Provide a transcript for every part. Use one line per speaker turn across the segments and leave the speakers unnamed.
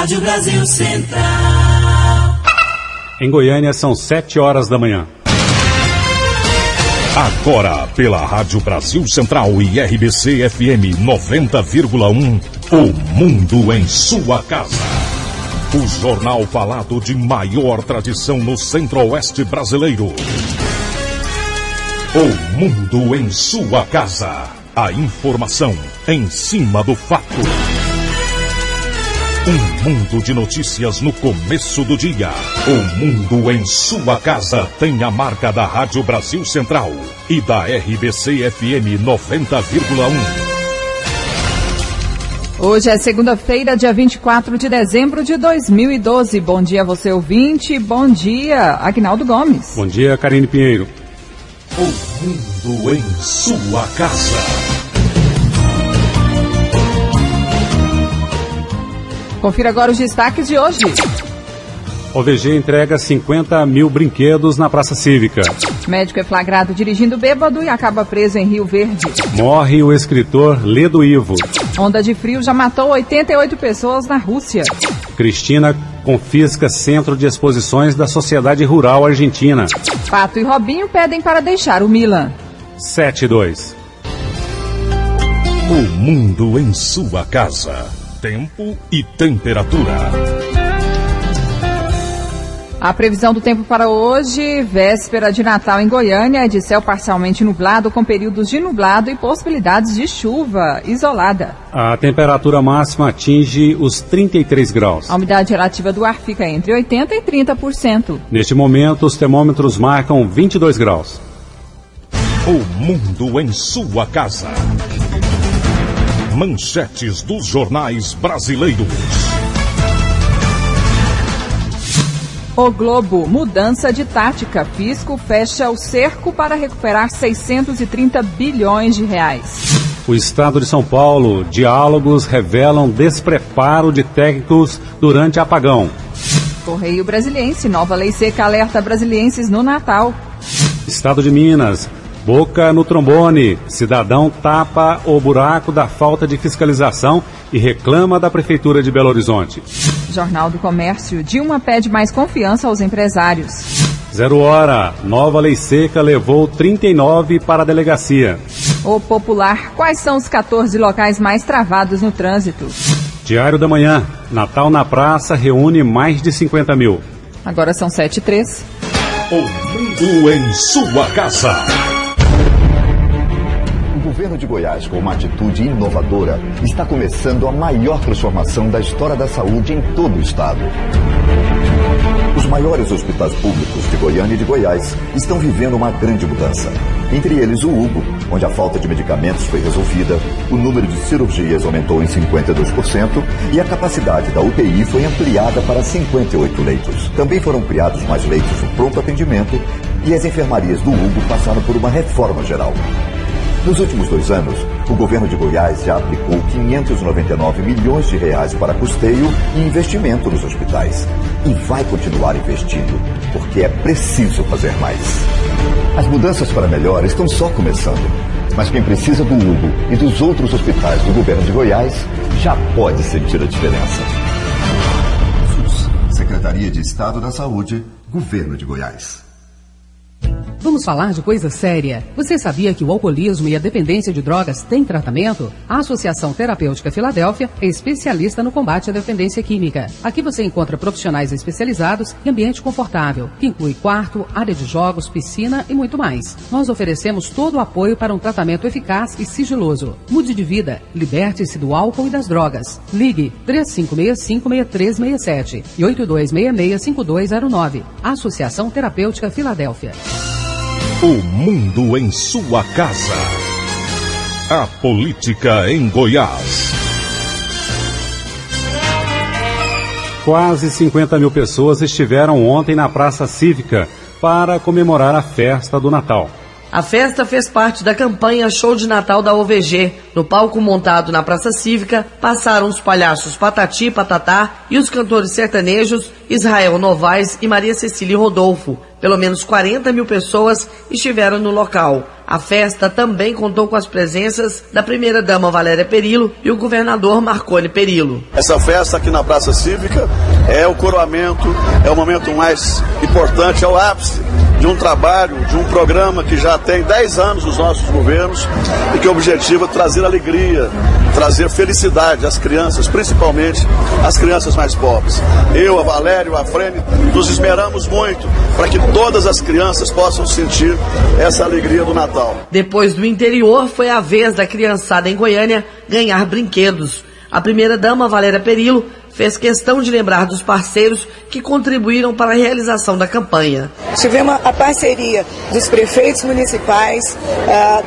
Rádio Brasil Central.
Em Goiânia são 7 horas da manhã.
Agora, pela Rádio Brasil Central e RBC FM 90,1, o Mundo em sua casa. O jornal falado de maior tradição no Centro-Oeste brasileiro. O Mundo em sua casa. A informação em cima do fato. Um mundo de notícias no começo do dia. O Mundo em sua casa tem a marca da Rádio Brasil Central e da RBC FM 90,1.
Hoje é segunda-feira, dia 24 de dezembro de 2012. Bom dia, você ouvinte. Bom dia, Aguinaldo Gomes.
Bom dia, Karine Pinheiro.
O Mundo em sua casa.
Confira agora os destaques de hoje.
OVG entrega 50 mil brinquedos na Praça Cívica.
Médico é flagrado dirigindo bêbado e acaba preso em Rio Verde.
Morre o escritor Ledo Ivo.
Onda de frio já matou 88 pessoas na Rússia.
Cristina confisca Centro de Exposições da Sociedade Rural Argentina.
Pato e Robinho pedem para deixar o Milan.
7-2.
O Mundo em sua casa. Tempo e temperatura.
A previsão do tempo para hoje, véspera de Natal em Goiânia, é de céu parcialmente nublado, com períodos de nublado e possibilidades de chuva isolada.
A temperatura máxima atinge os 33 graus.
A umidade relativa do ar fica entre 80% e 30%.
Neste momento, os termômetros marcam 22 graus.
O Mundo em sua casa. Manchetes dos jornais brasileiros.
O Globo, mudança de tática. Fisco fecha o cerco para recuperar 630 bilhões de reais.
O Estado de São Paulo, diálogos revelam despreparo de técnicos durante apagão.
Correio Brasiliense, nova lei seca alerta brasilienses no Natal.
Estado de Minas, boca no trombone. Cidadão tapa o buraco da falta de fiscalização e reclama da Prefeitura de Belo Horizonte.
Jornal do Comércio, Dilma pede mais confiança aos empresários.
0 hora, nova lei seca levou 39 para a delegacia.
O Popular, quais são os 14 locais mais travados no trânsito?
Diário da Manhã, Natal na Praça reúne mais de 50 mil.
Agora são 7h03.
O Mundo em sua casa.
O governo de Goiás, com uma atitude inovadora, está começando a maior transformação da história da saúde em todo o estado. Os maiores hospitais públicos de Goiânia e de Goiás estão vivendo uma grande mudança. Entre eles o Hugo, onde a falta de medicamentos foi resolvida, o número de cirurgias aumentou em 52% e a capacidade da UTI foi ampliada para 58 leitos. Também foram criados mais leitos no pronto atendimento e as enfermarias do Hugo passaram por uma reforma geral. Nos últimos 2 anos, o governo de Goiás já aplicou 599 milhões de reais para custeio e investimento nos hospitais. E vai continuar investindo, porque é preciso fazer mais. As mudanças para melhor estão só começando. Mas quem precisa do Hugo e dos outros hospitais do governo de Goiás já pode sentir a diferença. SUS, Secretaria de Estado da Saúde, Governo de Goiás.
Vamos falar de coisa séria. Você sabia que o alcoolismo e a dependência de drogas têm tratamento? A Associação Terapêutica Filadélfia é especialista no combate à dependência química. Aqui você encontra profissionais especializados e ambiente confortável, que inclui quarto, área de jogos, piscina e muito mais. Nós oferecemos todo o apoio para um tratamento eficaz e sigiloso. Mude de vida, liberte-se do álcool e das drogas. Ligue 3565-6367 e 8266-5209. Associação Terapêutica Filadélfia.
O Mundo em sua casa. A política em Goiás.
Quase 50 mil pessoas estiveram ontem na Praça Cívica para comemorar a festa do Natal.
A festa fez parte da campanha Show de Natal da OVG. No palco montado na Praça Cívica, passaram os palhaços Patati e Patatá e os cantores sertanejos Israel Novaes e Maria Cecília Rodolfo. Pelo menos 40 mil pessoas estiveram no local. A festa também contou com as presenças da primeira-dama Valéria Perillo e o governador Marconi Perillo.
Essa festa aqui na Praça Cívica é o coroamento, é o momento mais importante, é o ápice de um trabalho, de um programa que já tem 10 anos nos nossos governos e que o objetivo é trazer alegria, trazer felicidade às crianças, principalmente às crianças mais pobres. Eu, a Valéria, a Frene, nos esmeramos muito para que todas as crianças possam sentir essa alegria do Natal.
Depois do interior, foi a vez da criançada em Goiânia ganhar brinquedos. A primeira-dama Valéria Perillo fez questão de lembrar dos parceiros que contribuíram para a realização da campanha.
Tivemos a parceria dos prefeitos municipais,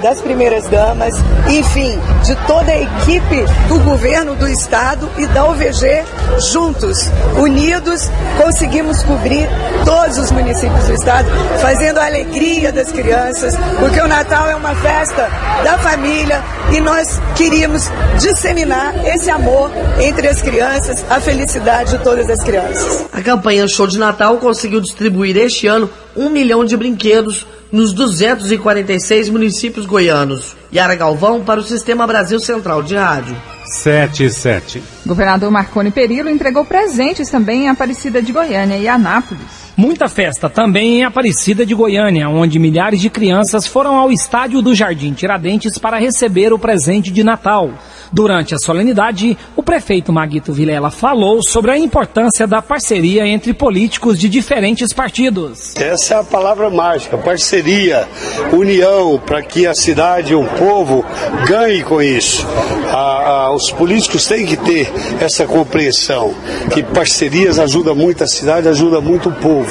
das primeiras damas, enfim, de toda a equipe do governo do estado e da OVG, juntos, unidos, conseguimos cobrir todos os municípios do estado, fazendo a alegria das crianças, porque o Natal é uma festa da família e nós queríamos disseminar esse amor entre as crianças, a felicidade de todas as crianças.
A campanha Show de Natal conseguiu distribuir este ano 1 milhão de brinquedos nos 246 municípios goianos. Yara Galvão para o Sistema Brasil Central de Rádio.
7-7.
Governador Marconi Perillo entregou presentes também em Aparecida de Goiânia e Anápolis.
Muita festa também em Aparecida de Goiânia, onde milhares de crianças foram ao estádio do Jardim Tiradentes para receber o presente de Natal. Durante a solenidade, o prefeito Maguito Vilela falou sobre a importância da parceria entre políticos de diferentes partidos.
Essa é a palavra mágica, parceria, união, para que a cidade e o povo ganhem com isso. Os políticos têm que ter essa compreensão, que parcerias ajudam muito a cidade, ajudam muito o povo.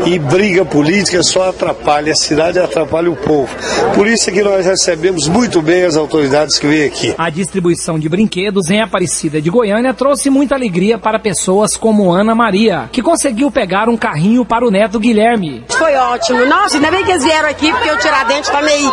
E briga política só atrapalha a cidade e atrapalha o povo. Por isso é que nós recebemos muito bem as autoridades que vêm aqui.
A distribuição de brinquedos em Aparecida de Goiânia trouxe muita alegria para pessoas como Ana Maria, que conseguiu pegar um carrinho para o neto Guilherme.
Foi ótimo. Nossa, ainda bem que eles vieram aqui, porque o Tiradentes tá meio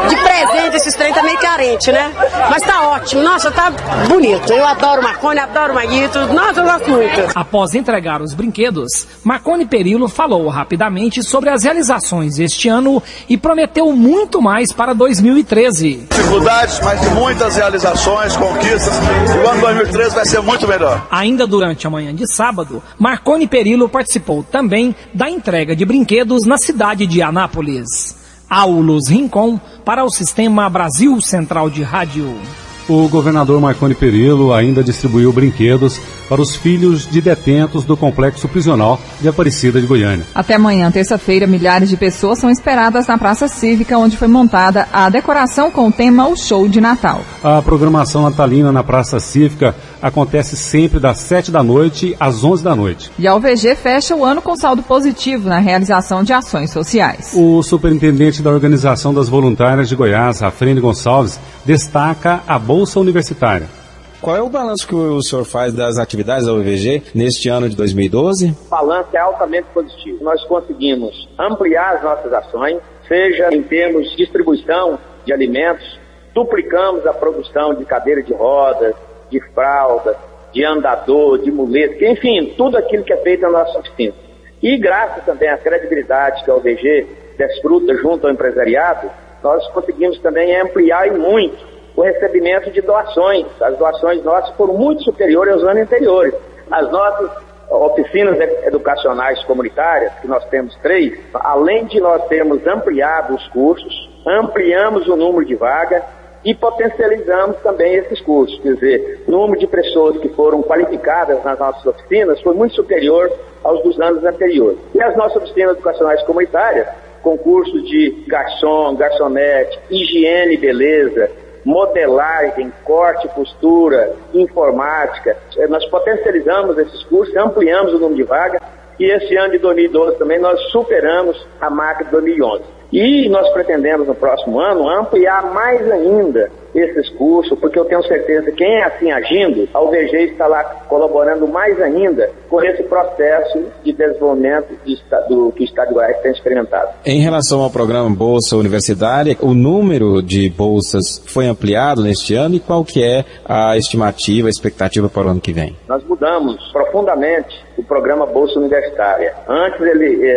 de presente, esses trem tá meio carente, né? Mas tá ótimo. Nossa, tá bonito. Eu adoro o Marconi, adoro o Maguito. Nossa, eu gosto muito.
Após entregar os brinquedos, Marconi Perillo falou rapidamente sobre as realizações este ano e prometeu muito mais para 2013.
Dificuldades, mas muitas realizações, conquistas. E o ano 2013 vai ser muito melhor.
Ainda durante a manhã de sábado, Marconi Perillo participou também da entrega de brinquedos na cidade de Anápolis. Aulus Rincon para o Sistema Brasil Central de Rádio.
O governador Marconi Perillo ainda distribuiu brinquedos para os filhos de detentos do complexo prisional de Aparecida de Goiânia.
Até amanhã, terça-feira, milhares de pessoas são esperadas na Praça Cívica, onde foi montada a decoração com o tema O Show de Natal.
A programação natalina na Praça Cívica acontece sempre das 7 da noite às 11 da noite.
E a OVG fecha o ano com saldo positivo na realização de ações sociais.
O superintendente da Organização das Voluntárias de Goiás, Rafrene Gonçalves, destaca a Bolsa Universitária.
Qual é o balanço que o senhor faz das atividades da UVG neste ano de 2012?
O balanço é altamente positivo. Nós conseguimos ampliar as nossas ações, seja em termos de distribuição de alimentos, duplicamos a produção de cadeira de rodas, de fralda, de andador, de muleta, enfim, tudo aquilo que é feito na nossa oficina. E graças também à credibilidade que a UVG desfruta junto ao empresariado, nós conseguimos também ampliar e muito o recebimento de doações. As doações nossas foram muito superiores aos anos anteriores. As nossas oficinas educacionais comunitárias, que nós temos 3, além de nós termos ampliado os cursos, ampliamos o número de vagas e potencializamos também esses cursos. Quer dizer, o número de pessoas que foram qualificadas nas nossas oficinas foi muito superior aos dos anos anteriores. E as nossas oficinas educacionais comunitárias, com cursos de garçom, garçonete, higiene e beleza, modelagem, corte e costura, informática. Nós potencializamos esses cursos, ampliamos o número de vagas e esse ano de 2012 também nós superamos a marca de 2011. E nós pretendemos no próximo ano ampliar mais ainda esses cursos, porque eu tenho certeza que quem é assim agindo, a UVG está lá colaborando mais ainda com esse processo de desenvolvimento do que o Estado de Goiás tem experimentado.
Em relação ao programa Bolsa Universitária, o número de bolsas foi ampliado neste ano e qual que é a estimativa, a expectativa para o ano que vem?
Nós mudamos profundamente o programa Bolsa Universitária. Antes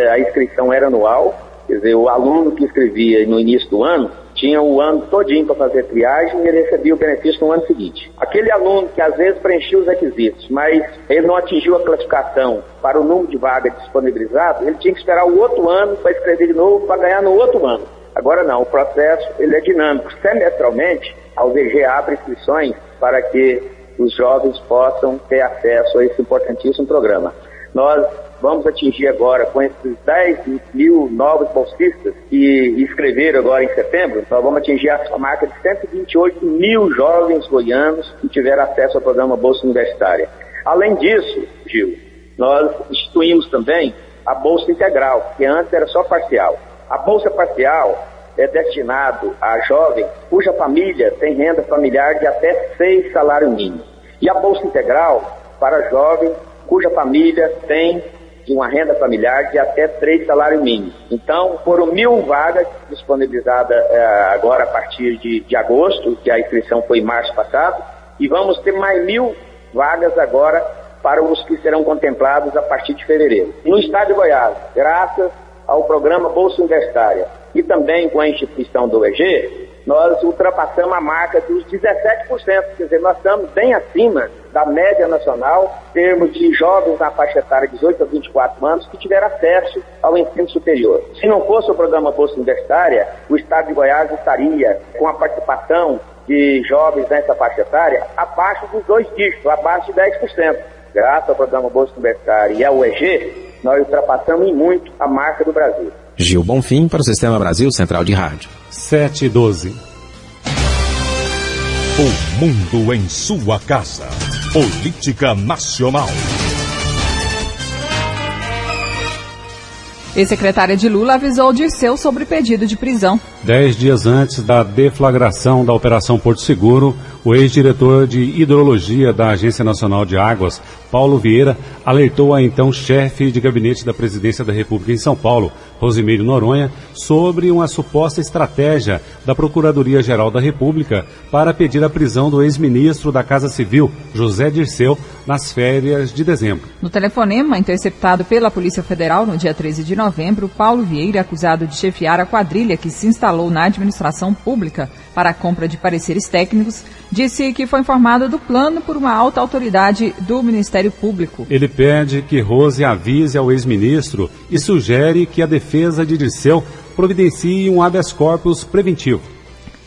a inscrição era anual, Quer dizer, o aluno que escrevia no início do ano tinha o ano todinho para fazer triagem e ele recebia o benefício no ano seguinte. Aquele aluno que às vezes preenchia os requisitos, mas ele não atingiu a classificação para o número de vagas disponibilizado, ele tinha que esperar o outro ano para escrever de novo para ganhar no outro ano. Agora não, o processo ele é dinâmico. Semestralmente, a UVG abre inscrições para que os jovens possam ter acesso a esse importantíssimo programa. Nós vamos atingir agora, com esses 10 mil novos bolsistas que inscreveram agora em setembro, nós vamos atingir a marca de 128 mil jovens goianos que tiveram acesso ao programa Bolsa Universitária. Além disso, Gil, nós instituímos também a Bolsa Integral, que antes era só parcial. A Bolsa Parcial é destinado a jovens cuja família tem renda familiar de até 6 salários mínimos. E a Bolsa Integral para jovens cuja família tem uma renda familiar de até 3 salários mínimos. Então, foram 1.000 vagas disponibilizadas agora a partir de agosto, que a inscrição foi em março passado, e vamos ter mais 1.000 vagas agora para os que serão contemplados a partir de fevereiro. No estado de Goiás, graças ao programa Bolsa Universitária e também com a instituição do EG, nós ultrapassamos a marca dos 17%, quer dizer, nós estamos bem acima da média nacional, em termos de jovens na faixa etária de 18 a 24 anos que tiveram acesso ao ensino superior. Se não fosse o programa Bolsa Universitária, o estado de Goiás estaria com a participação de jovens nessa faixa etária abaixo dos 2 dígitos, abaixo de 10%. Graças ao programa Bolsa Universitária e ao EG, nós ultrapassamos em muito a marca do Brasil.
Gil Bonfim para o Sistema Brasil Central de Rádio.
7:12.
O mundo em sua casa. Política Nacional.
Ex-secretária de Lula avisou Dirceu sobre pedido de prisão.
10 dias antes da deflagração da Operação Porto Seguro, o ex-diretor de hidrologia da Agência Nacional de Águas, Paulo Vieira, alertou a então chefe de gabinete da Presidência da República em São Paulo, Rosimeire Noronha, sobre uma suposta estratégia da Procuradoria-Geral da República para pedir a prisão do ex-ministro da Casa Civil, José Dirceu, nas férias de dezembro.
No telefonema interceptado pela Polícia Federal no dia 13 de novembro, Paulo Vieira, acusado de chefiar a quadrilha que se instalou na administração pública para a compra de pareceres técnicos, disse que foi informado do plano por uma alta autoridade do Ministério Público.
Ele pede que Rose avise ao ex-ministro e sugere que a defesa de Dirceu providencie um habeas corpus preventivo.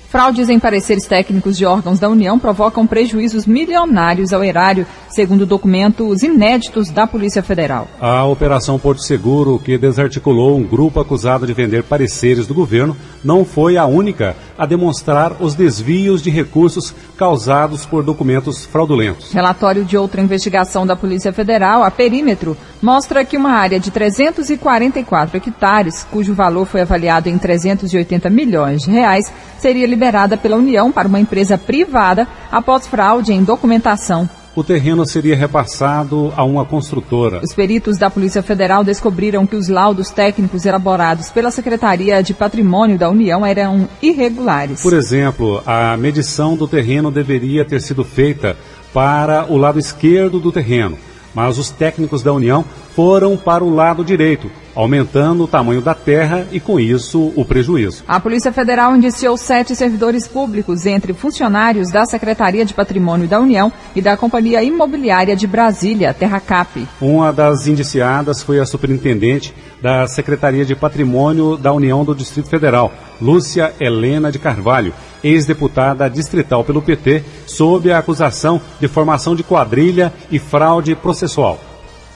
Fraudes em pareceres técnicos de órgãos da União provocam prejuízos milionários ao erário, segundo documentos inéditos da Polícia Federal.
A Operação Porto Seguro, que desarticulou um grupo acusado de vender pareceres do governo, não foi a única a demonstrar os desvios de recursos causados por documentos fraudulentos.
Relatório de outra investigação da Polícia Federal, a Perímetro, mostra que uma área de 344 hectares, cujo valor foi avaliado em 380 milhões de reais, seria liberada pela União para uma empresa privada após fraude em documentação.
O terreno seria repassado a uma construtora.
Os peritos da Polícia Federal descobriram que os laudos técnicos elaborados pela Secretaria de Patrimônio da União eram irregulares.
Por exemplo, a medição do terreno deveria ter sido feita para o lado esquerdo do terreno, mas os técnicos da União foram para o lado direito, aumentando o tamanho da terra e, com isso, o prejuízo.
A Polícia Federal indiciou 7 servidores públicos, entre funcionários da Secretaria de Patrimônio da União e da Companhia Imobiliária de Brasília, Terracap.
Uma das indiciadas foi a superintendente da Secretaria de Patrimônio da União do Distrito Federal, Lúcia Helena de Carvalho, ex-deputada distrital pelo PT, sob a acusação de formação de quadrilha e fraude processual.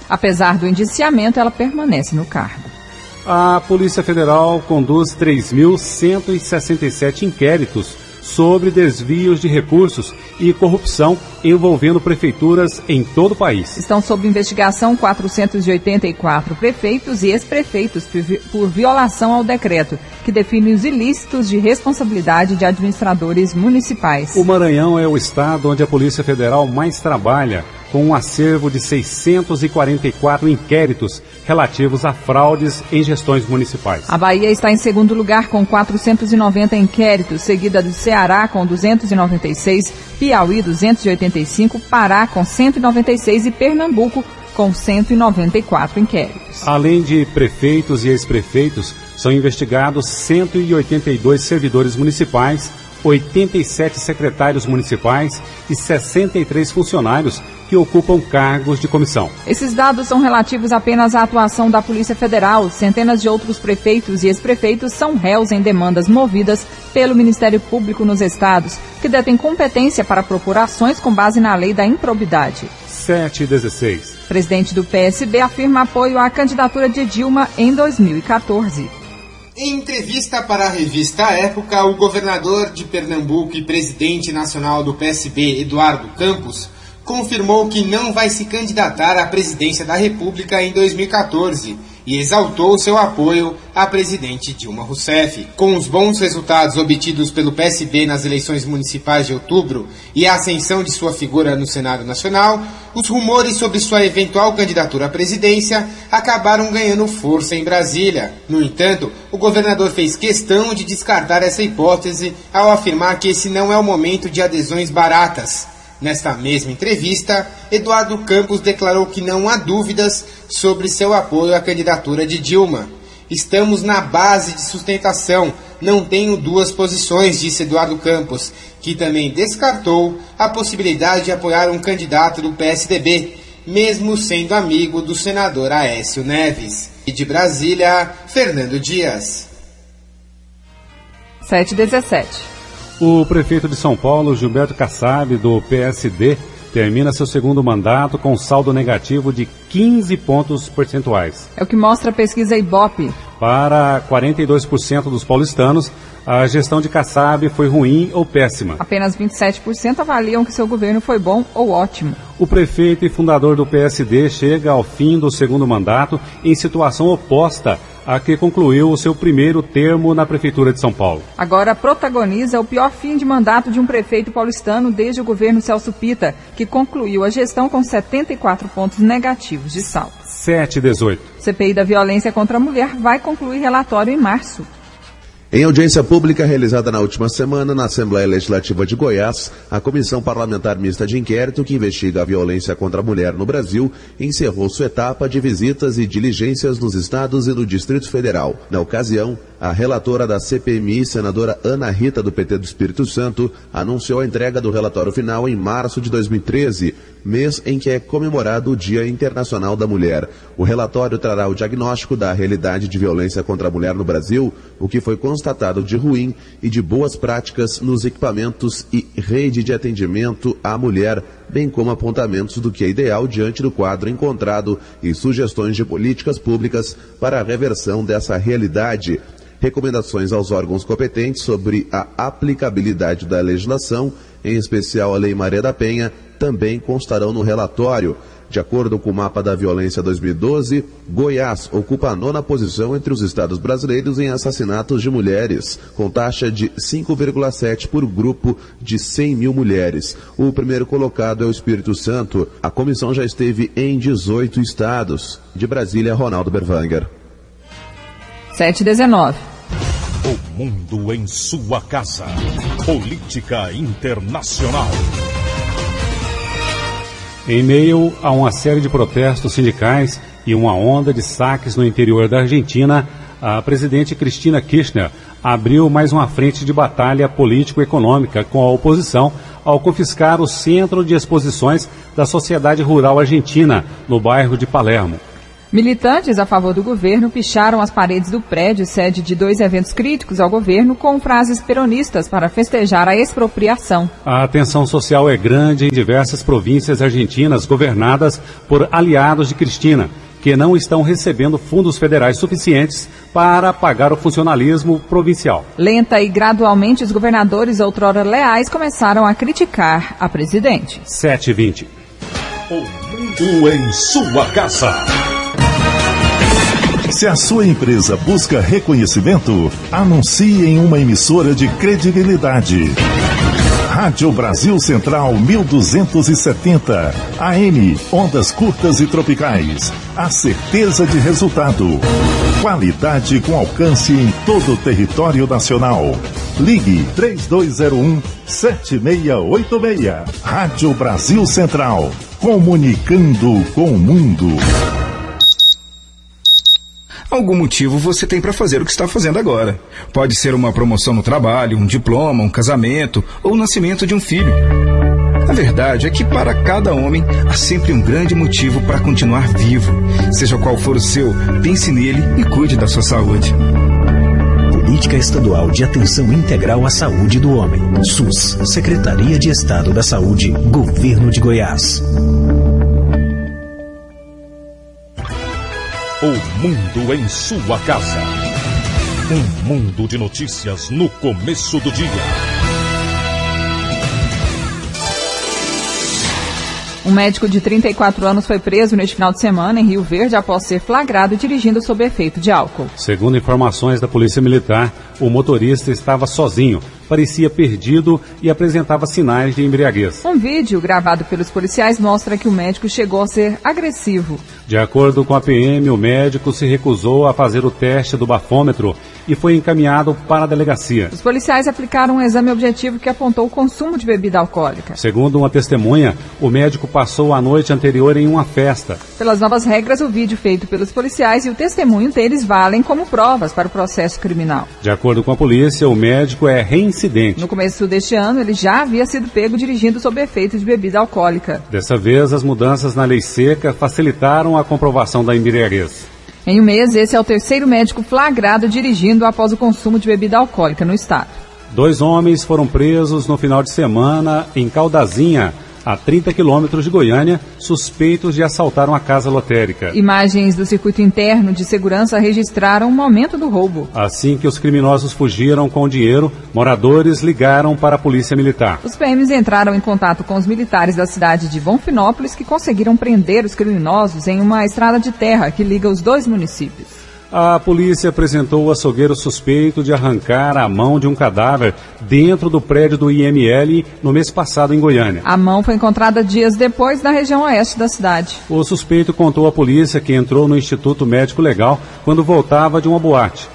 Apesar do indiciamento, ela permanece no cargo.
A Polícia Federal conduz 3.167 inquéritos sobre desvios de recursos e corrupção envolvendo prefeituras em todo o país.
Estão sob investigação 484 prefeitos e ex-prefeitos por violação ao decreto que define os ilícitos de responsabilidade de administradores municipais.
O Maranhão é o estado onde a Polícia Federal mais trabalha, com um acervo de 644 inquéritos relativos a fraudes em gestões municipais.
A Bahia está em segundo lugar com 490 inquéritos, seguida do Ceará com 296, Piauí 285, Pará com 196 e Pernambuco com 194 inquéritos.
Além de prefeitos e ex-prefeitos, são investigados 182 servidores municipais, 87 secretários municipais e 63 funcionários que ocupam cargos de comissão.
Esses dados são relativos apenas à atuação da Polícia Federal. Centenas de outros prefeitos e ex-prefeitos são réus em demandas movidas pelo Ministério Público nos estados, que detêm competência para propor ações com base na lei da improbidade.
7/16.
Presidente do PSB afirma apoio à candidatura de Dilma em 2014.
Em entrevista para a revista Época, o governador de Pernambuco e presidente nacional do PSB, Eduardo Campos, confirmou que não vai se candidatar à presidência da República em 2014 e exaltou seu apoio à presidente Dilma Rousseff. Com os bons resultados obtidos pelo PSB nas eleições municipais de outubro e a ascensão de sua figura no Senado Nacional, os rumores sobre sua eventual candidatura à presidência acabaram ganhando força em Brasília. No entanto, o governador fez questão de descartar essa hipótese ao afirmar que esse não é o momento de adesões baratas. Nesta mesma entrevista, Eduardo Campos declarou que não há dúvidas sobre seu apoio à candidatura de Dilma. Estamos na base de sustentação, não tenho duas posições, disse Eduardo Campos, que também descartou a possibilidade de apoiar um candidato do PSDB, mesmo sendo amigo do senador Aécio Neves. E de Brasília, Fernando Dias.
7/17.
O prefeito de São Paulo, Gilberto Kassab, do PSD, termina seu segundo mandato com saldo negativo de 15 pontos percentuais.
É o que mostra a pesquisa Ibope.
Para 42% dos paulistanos, a gestão de Kassab foi ruim ou péssima.
Apenas 27% avaliam que seu governo foi bom ou ótimo.
O prefeito e fundador do PSD chega ao fim do segundo mandato em situação oposta a que concluiu o seu primeiro termo na Prefeitura de São Paulo.
Agora protagoniza o pior fim de mandato de um prefeito paulistano desde o governo Celso Pitta, que concluiu a gestão com 74 pontos negativos de saldo.
7/18.
CPI da violência contra a mulher vai concluir relatório em março.
Em audiência pública realizada na última semana na Assembleia Legislativa de Goiás, a Comissão Parlamentar Mista de Inquérito que investiga a violência contra a mulher no Brasil encerrou sua etapa de visitas e diligências nos estados e no Distrito Federal. Na ocasião, a relatora da CPMI, senadora Ana Rita, do PT do Espírito Santo, anunciou a entrega do relatório final em março de 2013, mês em que é comemorado o Dia Internacional da Mulher. O relatório trará o diagnóstico da realidade de violência contra a mulher no Brasil, o que foi constatado de ruim e de boas práticas nos equipamentos e rede de atendimento à mulher, bem como apontamentos do que é ideal diante do quadro encontrado e sugestões de políticas públicas para a reversão dessa realidade. Recomendações aos órgãos competentes sobre a aplicabilidade da legislação, em especial a Lei Maria da Penha, também constarão no relatório. De acordo com o Mapa da Violência 2012, Goiás ocupa a 9ª posição entre os estados brasileiros em assassinatos de mulheres, com taxa de 5,7 por grupo de 100 mil mulheres. O primeiro colocado é o Espírito Santo. A comissão já esteve em 18 estados. De Brasília, Ronaldo Berwanger.
7/19.
O mundo em sua casa. Política internacional.
Em meio a uma série de protestos sindicais e uma onda de saques no interior da Argentina, a presidente Cristina Kirchner abriu mais uma frente de batalha político-econômica com a oposição ao confiscar o Centro de Exposições da Sociedade Rural Argentina, no bairro de Palermo.
Militantes a favor do governo picharam as paredes do prédio, sede de 2 eventos críticos ao governo, com frases peronistas para festejar a expropriação.
A tensão social é grande em diversas províncias argentinas governadas por aliados de Cristina, que não estão recebendo fundos federais suficientes para pagar o funcionalismo provincial.
Lenta e gradualmente, os governadores outrora leais começaram a criticar a presidente.
7/20.
O mundo em sua casa.
Se a sua empresa busca reconhecimento, anuncie em uma emissora de credibilidade. Rádio Brasil Central 1270, AM, ondas curtas e tropicais. A certeza de resultado. Qualidade com alcance em todo o território nacional. Ligue 3201-7686. Rádio Brasil Central. Comunicando com o mundo.
Algum motivo você tem para fazer o que está fazendo agora. Pode ser uma promoção no trabalho, um diploma, um casamento ou o nascimento de um filho. A verdade é que para cada homem há sempre um grande motivo para continuar vivo. Seja qual for o seu, pense nele e cuide da sua saúde.
Política Estadual de Atenção Integral à Saúde do Homem. SUS, Secretaria de Estado da Saúde, Governo de Goiás.
O mundo em sua casa. Um mundo de notícias no começo do dia.
Um médico de 34 anos foi preso neste final de semana em Rio Verde após ser flagrado dirigindo sob efeito de álcool.
Segundo informações da Polícia Militar, o motorista estava sozinho, parecia perdido e apresentava sinais de embriaguez.
Um vídeo gravado pelos policiais mostra que o médico chegou a ser agressivo.
De acordo com a PM, o médico se recusou a fazer o teste do bafômetro e foi encaminhado para a delegacia.
Os policiais aplicaram um exame objetivo que apontou o consumo de bebida alcoólica.
Segundo uma testemunha, o médico passou a noite anterior em uma festa.
Pelas novas regras, o vídeo feito pelos policiais e o testemunho deles valem como provas para o processo criminal.
De acordo com a polícia, o médico é reincidente.
No começo deste ano, ele já havia sido pego dirigindo sob efeito de bebida alcoólica.
Dessa vez, as mudanças na lei seca facilitaram a comprovação da embriaguez.
Em um mês, esse é o terceiro médico flagrado dirigindo após o consumo de bebida alcoólica no estado.
2 homens foram presos no final de semana em Caldazinha, a 30 quilômetros de Goiânia, suspeitos de assaltar uma casa lotérica.
Imagens do circuito interno de segurança registraram o momento do roubo.
Assim que os criminosos fugiram com o dinheiro, moradores ligaram para a Polícia Militar.
Os PMs entraram em contato com os militares da cidade de Bonfinópolis, que conseguiram prender os criminosos em uma estrada de terra que liga os 2 municípios.
A polícia apresentou o açougueiro suspeito de arrancar a mão de um cadáver dentro do prédio do IML no mês passado em Goiânia.
A mão foi encontrada dias depois na região oeste da cidade.
O suspeito contou à polícia que entrou no Instituto Médico Legal quando voltava de uma boate.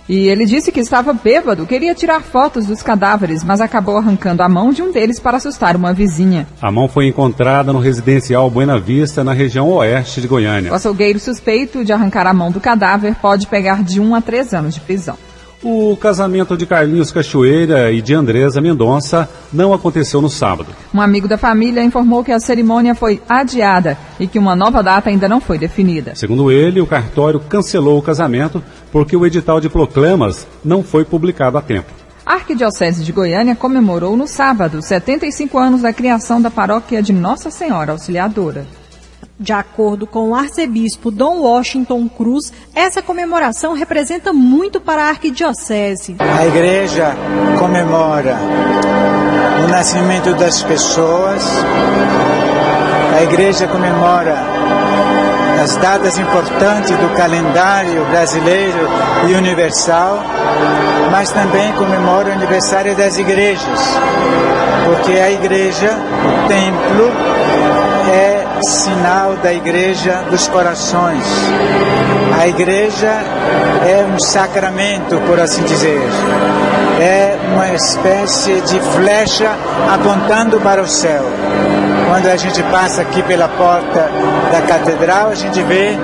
E ele disse que estava bêbado, queria tirar fotos dos cadáveres, mas acabou arrancando a mão de um deles para assustar uma vizinha.
A mão foi encontrada no residencial Buena Vista, na região oeste de Goiânia.
O açougueiro suspeito de arrancar a mão do cadáver pode pegar de 1 a 3 anos de prisão.
O casamento de Carlinhos Cachoeira e de Andresa Mendonça não aconteceu no sábado.
Um amigo da família informou que a cerimônia foi adiada e que uma nova data ainda não foi definida.
Segundo ele, o cartório cancelou o casamento porque o edital de proclamas não foi publicado a tempo.
A Arquidiocese de Goiânia comemorou no sábado 75 anos da criação da paróquia de Nossa Senhora Auxiliadora.
De acordo com o arcebispo Dom Washington Cruz, essa comemoração representa muito para a arquidiocese.
A igreja comemora o nascimento das pessoas, a igreja comemora as datas importantes do calendário brasileiro e universal, mas também comemora o aniversário das igrejas, porque a igreja, o templo, é sinal da igreja dos corações. A igreja é um sacramento, por assim dizer. É uma espécie de flecha apontando para o céu. Quando a gente passa aqui pela porta da catedral, a gente vê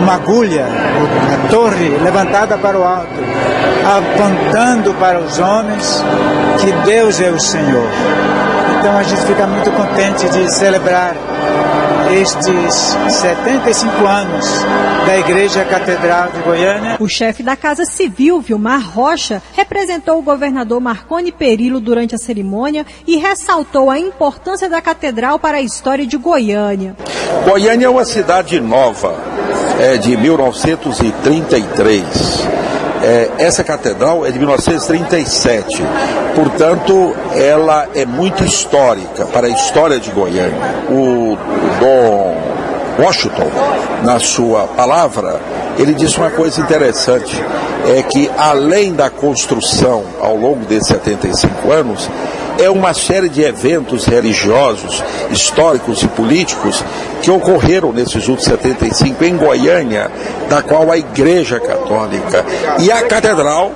uma agulha, a torre levantada para o alto, apontando para os homens que Deus é o Senhor. Então a gente fica muito contente de celebrar estes 75 anos da Igreja Catedral de Goiânia.
O chefe da Casa Civil, Vilmar Rocha, representou o governador Marconi Perillo durante a cerimônia e ressaltou a importância da catedral para a história de Goiânia.
Goiânia é uma cidade nova, de 1933. Essa catedral é de 1937, portanto, ela é muito histórica para a história de Goiânia. O Dom Washington, na sua palavra, ele disse uma coisa interessante, é que além da construção ao longo desses 75 anos, é uma série de eventos religiosos, históricos e políticos que ocorreram nesses últimos 75 em Goiânia, da qual a Igreja Católica e a Catedral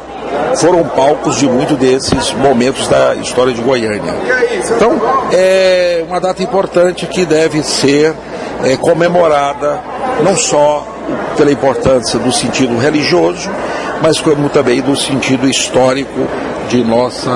foram palcos de muitos desses momentos da história de Goiânia. Então, é uma data importante que deve ser comemorada não só pela importância do sentido religioso, mas como também do sentido histórico de nossa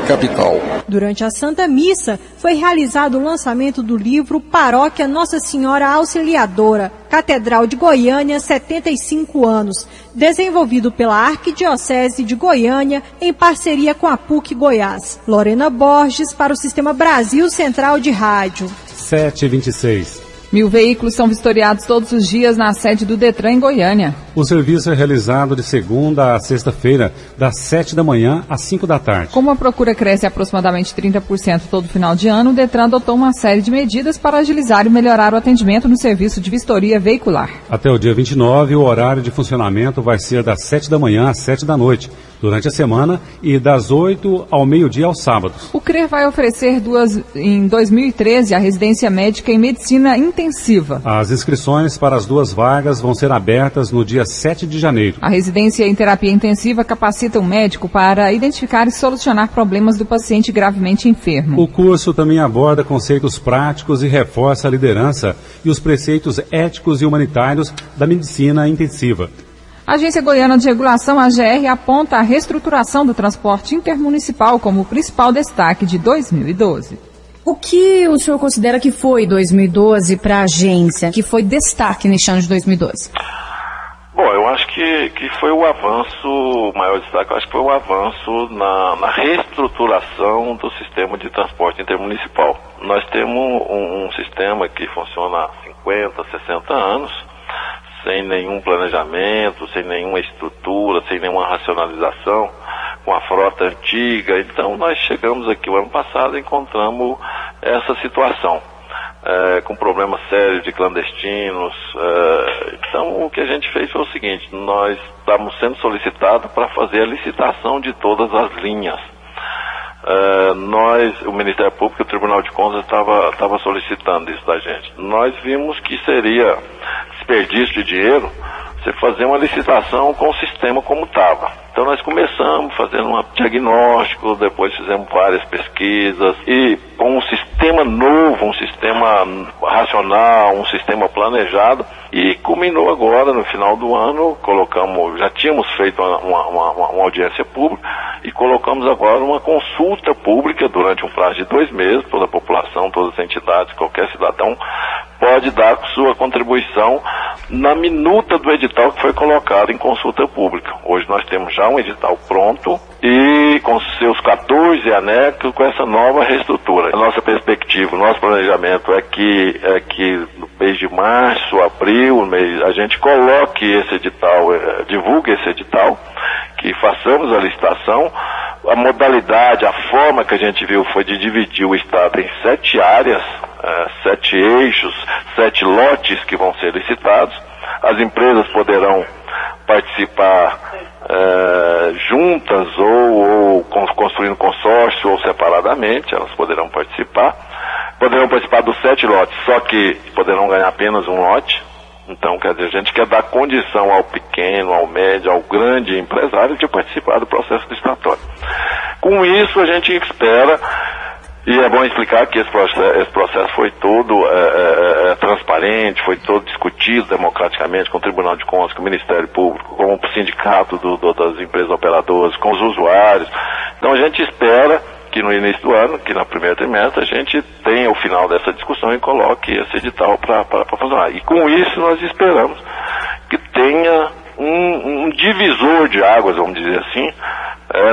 capital.
Durante a Santa Missa, foi realizado o lançamento do livro Paróquia Nossa Senhora Auxiliadora, Catedral de Goiânia, 75 anos, desenvolvido pela Arquidiocese de Goiânia em parceria com a PUC Goiás. Lorena Borges para o Sistema Brasil Central de Rádio.
7h26.
1.000 veículos são vistoriados todos os dias na sede do Detran em Goiânia.
O serviço é realizado de segunda a sexta-feira, das 7 da manhã às 5 da tarde.
Como a procura cresce aproximadamente 30% todo final de ano, o Detran adotou uma série de medidas para agilizar e melhorar o atendimento no serviço de vistoria veicular.
Até o dia 29, o horário de funcionamento vai ser das 7 da manhã às 7 da noite, durante a semana, e das 8 ao meio-dia aos sábados.
O CRER vai oferecer em 2013 a residência médica em medicina intensiva.
As inscrições para as 2 vagas vão ser abertas no dia 7 de janeiro.
A residência em terapia intensiva capacita o médico para identificar e solucionar problemas do paciente gravemente enfermo.
O curso também aborda conceitos práticos e reforça a liderança e os preceitos éticos e humanitários da medicina intensiva.
A Agência Goiana de Regulação, AGR, aponta a reestruturação do transporte intermunicipal como o principal destaque de 2012.
O que o senhor considera que foi 2012 para a agência, que foi destaque neste ano de 2012?
Bom, eu acho que foi o avanço, o maior destaque, eu acho que foi o avanço na reestruturação do sistema de transporte intermunicipal. Nós temos um sistema que funciona há 50, 60 anos, sem nenhum planejamento, sem nenhuma estrutura, sem nenhuma racionalização, com a frota antiga. Então nós chegamos aqui o ano passado e encontramos essa situação, com problemas sérios de clandestinos. Então o que a gente fez foi o seguinte: nós estávamos sendo solicitados para fazer a licitação de todas as linhas. O Ministério Público e o Tribunal de Contas estava solicitando isso da gente. Nós vimos que seria desperdício de dinheiro você fazer uma licitação com o sistema como estava. Então nós começamos fazendo um diagnóstico, depois fizemos várias pesquisas e com um sistema novo, um sistema racional, um sistema planejado, e culminou agora no final do ano, já tínhamos feito uma audiência pública e colocamos agora uma consulta pública durante um prazo de 2 meses. Toda a população, todas as entidades, qualquer cidadão pode dar sua contribuição na minuta do edital que foi colocado em consulta pública. Hoje nós temos já um edital pronto e com seus 14 anexos com essa nova reestrutura. A nossa perspectiva, o nosso planejamento é que no mês de março, abril, a gente coloque esse edital, divulgue esse edital, que façamos a licitação. A modalidade, a forma que a gente viu foi de dividir o estado em 7 áreas, 7 eixos, 7 lotes que vão ser licitados. As empresas poderão participar juntas ou construindo consórcio ou separadamente, elas poderão participar dos 7 lotes, só que poderão ganhar apenas um lote. Então, quer dizer, a gente quer dar condição ao pequeno, ao médio, ao grande empresário de participar do processo licitatório. Com isso, a gente espera, e é bom explicar que esse processo foi todo transparente, foi todo discutido democraticamente com o Tribunal de Contas, com o Ministério Público, com o sindicato das empresas operadoras, com os usuários. Então, a gente espera que no início do ano, que no primeiro trimestre, a gente tenha o final dessa discussão e coloque esse edital para funcionar. E com isso nós esperamos que tenha um divisor de águas, vamos dizer assim,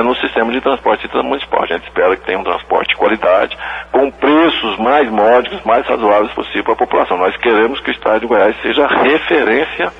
no sistema de transporte intermunicipal. A gente espera que tenha um transporte de qualidade, com preços mais módicos, mais razoáveis possível para a população. Nós queremos que o estado de Goiás seja referência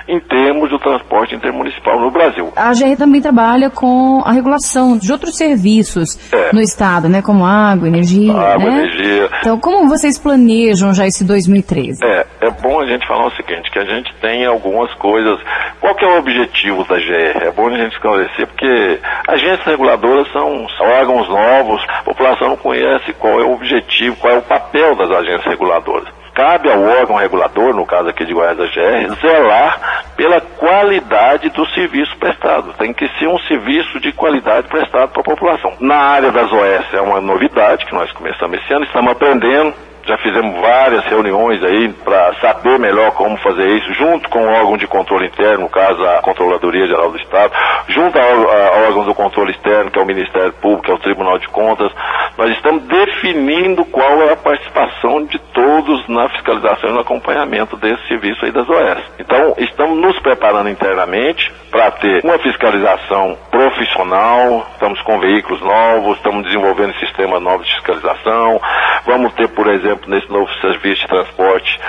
em termos do transporte intermunicipal no Brasil.
A AGR também trabalha com a regulação de outros serviços no estado, né, como água, energia.
Energia.
Então, como vocês planejam já esse 2013?
É bom a gente falar o seguinte, que a gente tem algumas coisas. Qual que é o objetivo da AGR? É bom a gente esclarecer, porque agências reguladoras são órgãos novos, a população não conhece qual é o objetivo, qual é o papel das agências reguladoras. Cabe ao órgão regulador, no caso aqui de Goiás, a AGR, zelar pela qualidade do serviço prestado. Tem que ser um serviço de qualidade prestado para a população. Na área das OS é uma novidade que nós começamos esse ano, estamos aprendendo. Já fizemos várias reuniões aí para saber melhor como fazer isso, junto com o órgão de controle interno, no caso a Controladoria Geral do Estado, junto ao órgão do controle externo, que é o Ministério Público, que é o Tribunal de Contas. Nós estamos definindo qual é a participação de todos na fiscalização e no acompanhamento desse serviço aí das OS. Então, estamos nos preparando internamente para ter uma fiscalização profissional, estamos com veículos novos, estamos desenvolvendo sistemas novos de fiscalização, vamos ter, por exemplo, nesse novo serviço de transporte,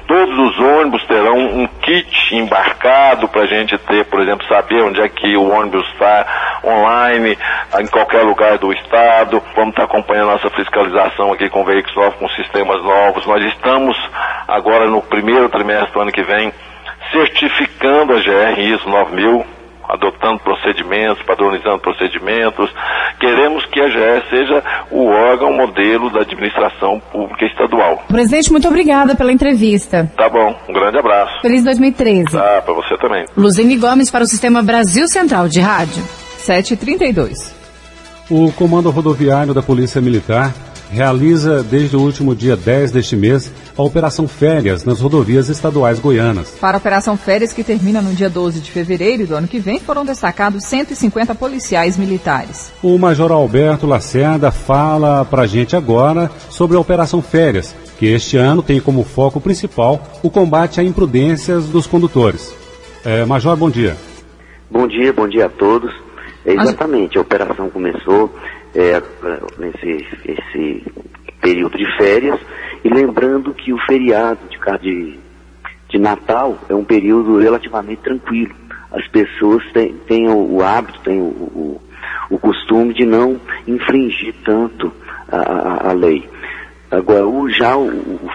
todos os ônibus terão um kit embarcado para a gente ter, por exemplo, saber onde é que o ônibus está online, em qualquer lugar do estado. Vamos estar acompanhando nossa fiscalização aqui com veículos novos, com sistemas novos. Nós estamos agora no primeiro trimestre do ano que vem certificando a GR ISO 9000, adotando procedimentos, padronizando procedimentos. Queremos que a GE seja o órgão modelo da administração pública estadual.
Presidente, muito obrigada pela entrevista.
Tá bom, um grande abraço.
Feliz 2013.
Tá, para você também.
Luzene Gomes para o Sistema Brasil Central de Rádio.
7h32.
O Comando Rodoviário da Polícia Militar realiza desde o último dia 10 deste mês a Operação Férias nas rodovias estaduais goianas.
Para a Operação Férias, que termina no dia 12 de fevereiro do ano que vem, foram destacados 150 policiais militares.
O Major Alberto Lacerda fala pra gente agora sobre a Operação Férias, que este ano tem como foco principal o combate a imprudências dos condutores. Major, bom dia.
Bom dia a todos. Exatamente, a operação começou nesse período de férias, e lembrando que o feriado de Natal é um período relativamente tranquilo. As pessoas têm o hábito, têm o costume de não infringir tanto a lei. Agora, o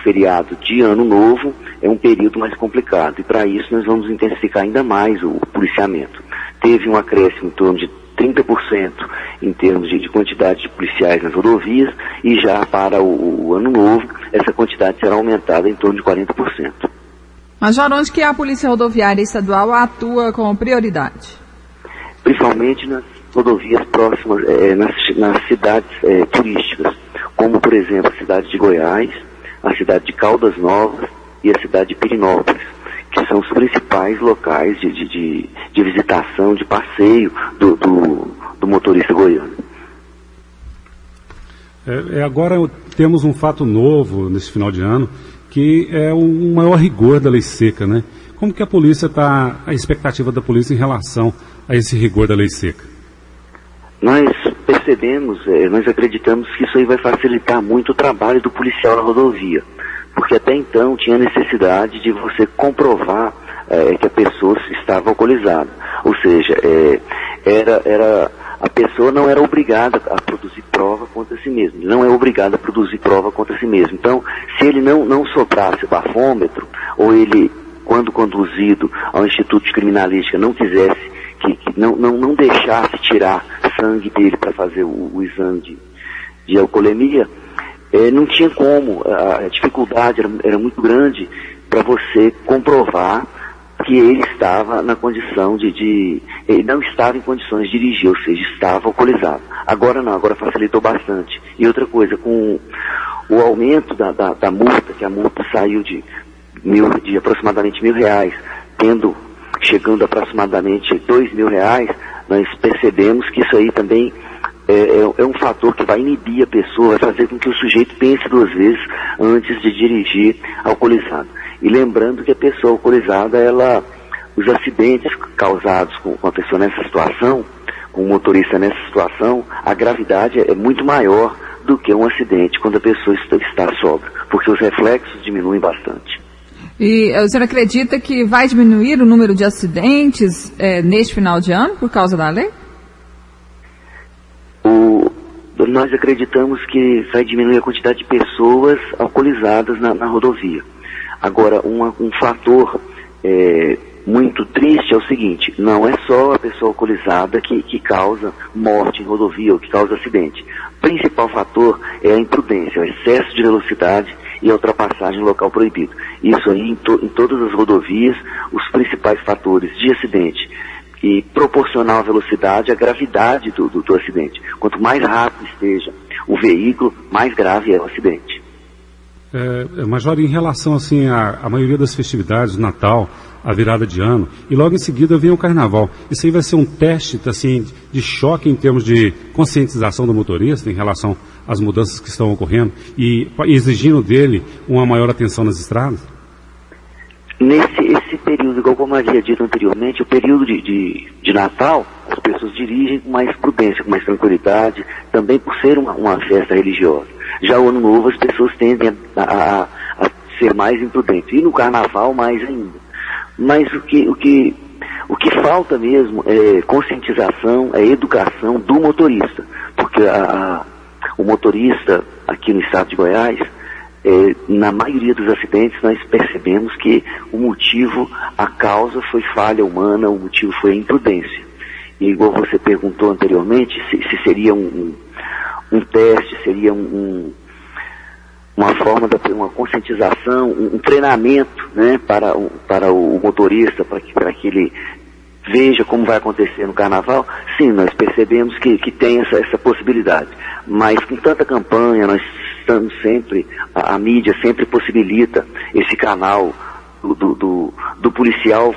feriado de Ano Novo é um período mais complicado, e para isso nós vamos intensificar ainda mais o policiamento. Teve um acréscimo em torno de 30% em termos de quantidade de policiais nas rodovias, e já para o Ano Novo essa quantidade será aumentada em torno de 40%.
Major, onde que a Polícia Rodoviária Estadual atua com prioridade?
Principalmente nas rodovias próximas, nas cidades turísticas, como por exemplo a cidade de Goiás, a cidade de Caldas Novas e a cidade de Pirinópolis, que são os principais locais de visitação, de passeio do motorista goiano.
Agora temos um fato novo nesse final de ano, que é um maior rigor da lei seca, né? Como que a expectativa da polícia em relação a esse rigor da lei seca?
Nós percebemos, nós acreditamos que isso aí vai facilitar muito o trabalho do policial na rodovia, porque até então tinha necessidade de você comprovar que a pessoa estava alcoolizada, ou seja, a pessoa não era obrigada a produzir prova contra si mesmo, não é obrigada a produzir prova contra si mesmo. Então, se ele não soprasse o bafômetro, ou ele, quando conduzido ao Instituto de Criminalística, não quisesse, não deixasse tirar sangue dele para fazer o exame de alcoolemia, não tinha como, a dificuldade era muito grande para você comprovar que ele estava na condição ele não estava em condições de dirigir, ou seja, estava alcoolizado. Agora não, agora facilitou bastante. E outra coisa, com o aumento da multa, que a multa saiu de aproximadamente R$1.000, chegando a aproximadamente R$2.000, nós percebemos que isso aí também é um fator que vai inibir a pessoa, vai fazer com que o sujeito pense duas vezes antes de dirigir alcoolizado. E lembrando que a pessoa alcoolizada, os acidentes causados com a pessoa nessa situação, com o motorista nessa situação, a gravidade é muito maior do que um acidente quando a pessoa está sóbria, porque os reflexos diminuem bastante.
E o senhor acredita que vai diminuir o número de acidentes neste final de ano por causa da lei?
Nós acreditamos que vai diminuir a quantidade de pessoas alcoolizadas na rodovia. Agora, um fator muito triste é o seguinte: não é só a pessoa alcoolizada que causa morte em rodovia ou que causa acidente. O principal fator é a imprudência, o excesso de velocidade e a ultrapassagem em local proibido. Isso aí em todas as rodovias, os principais fatores de acidente e proporcional à velocidade, à gravidade do acidente. Quanto mais rápido esteja o veículo, mais grave é o acidente.
Major, em relação assim à maioria das festividades, o Natal, a virada de ano, e logo em seguida vem o Carnaval, isso aí vai ser um teste assim, de choque em termos de conscientização do motorista em relação às mudanças que estão ocorrendo e exigindo dele uma maior atenção nas estradas?
Esse período, igual como havia dito anteriormente, o período de Natal, as pessoas dirigem com mais prudência, com mais tranquilidade, também por ser uma festa religiosa. Já o Ano Novo, as pessoas tendem a ser mais imprudentes, e no Carnaval mais ainda. Mas o que falta mesmo é conscientização, é educação do motorista, porque o motorista aqui no estado de Goiás, na maioria dos acidentes nós percebemos que o motivo, a causa foi falha humana, o motivo foi a imprudência. E igual você perguntou anteriormente, se seria um teste, seria uma forma de uma conscientização, um treinamento, né, para o motorista, para que ele veja como vai acontecer no Carnaval. Sim, nós percebemos que tem essa possibilidade, mas com tanta campanha, nós estamos sempre, a mídia sempre possibilita esse canal do policial,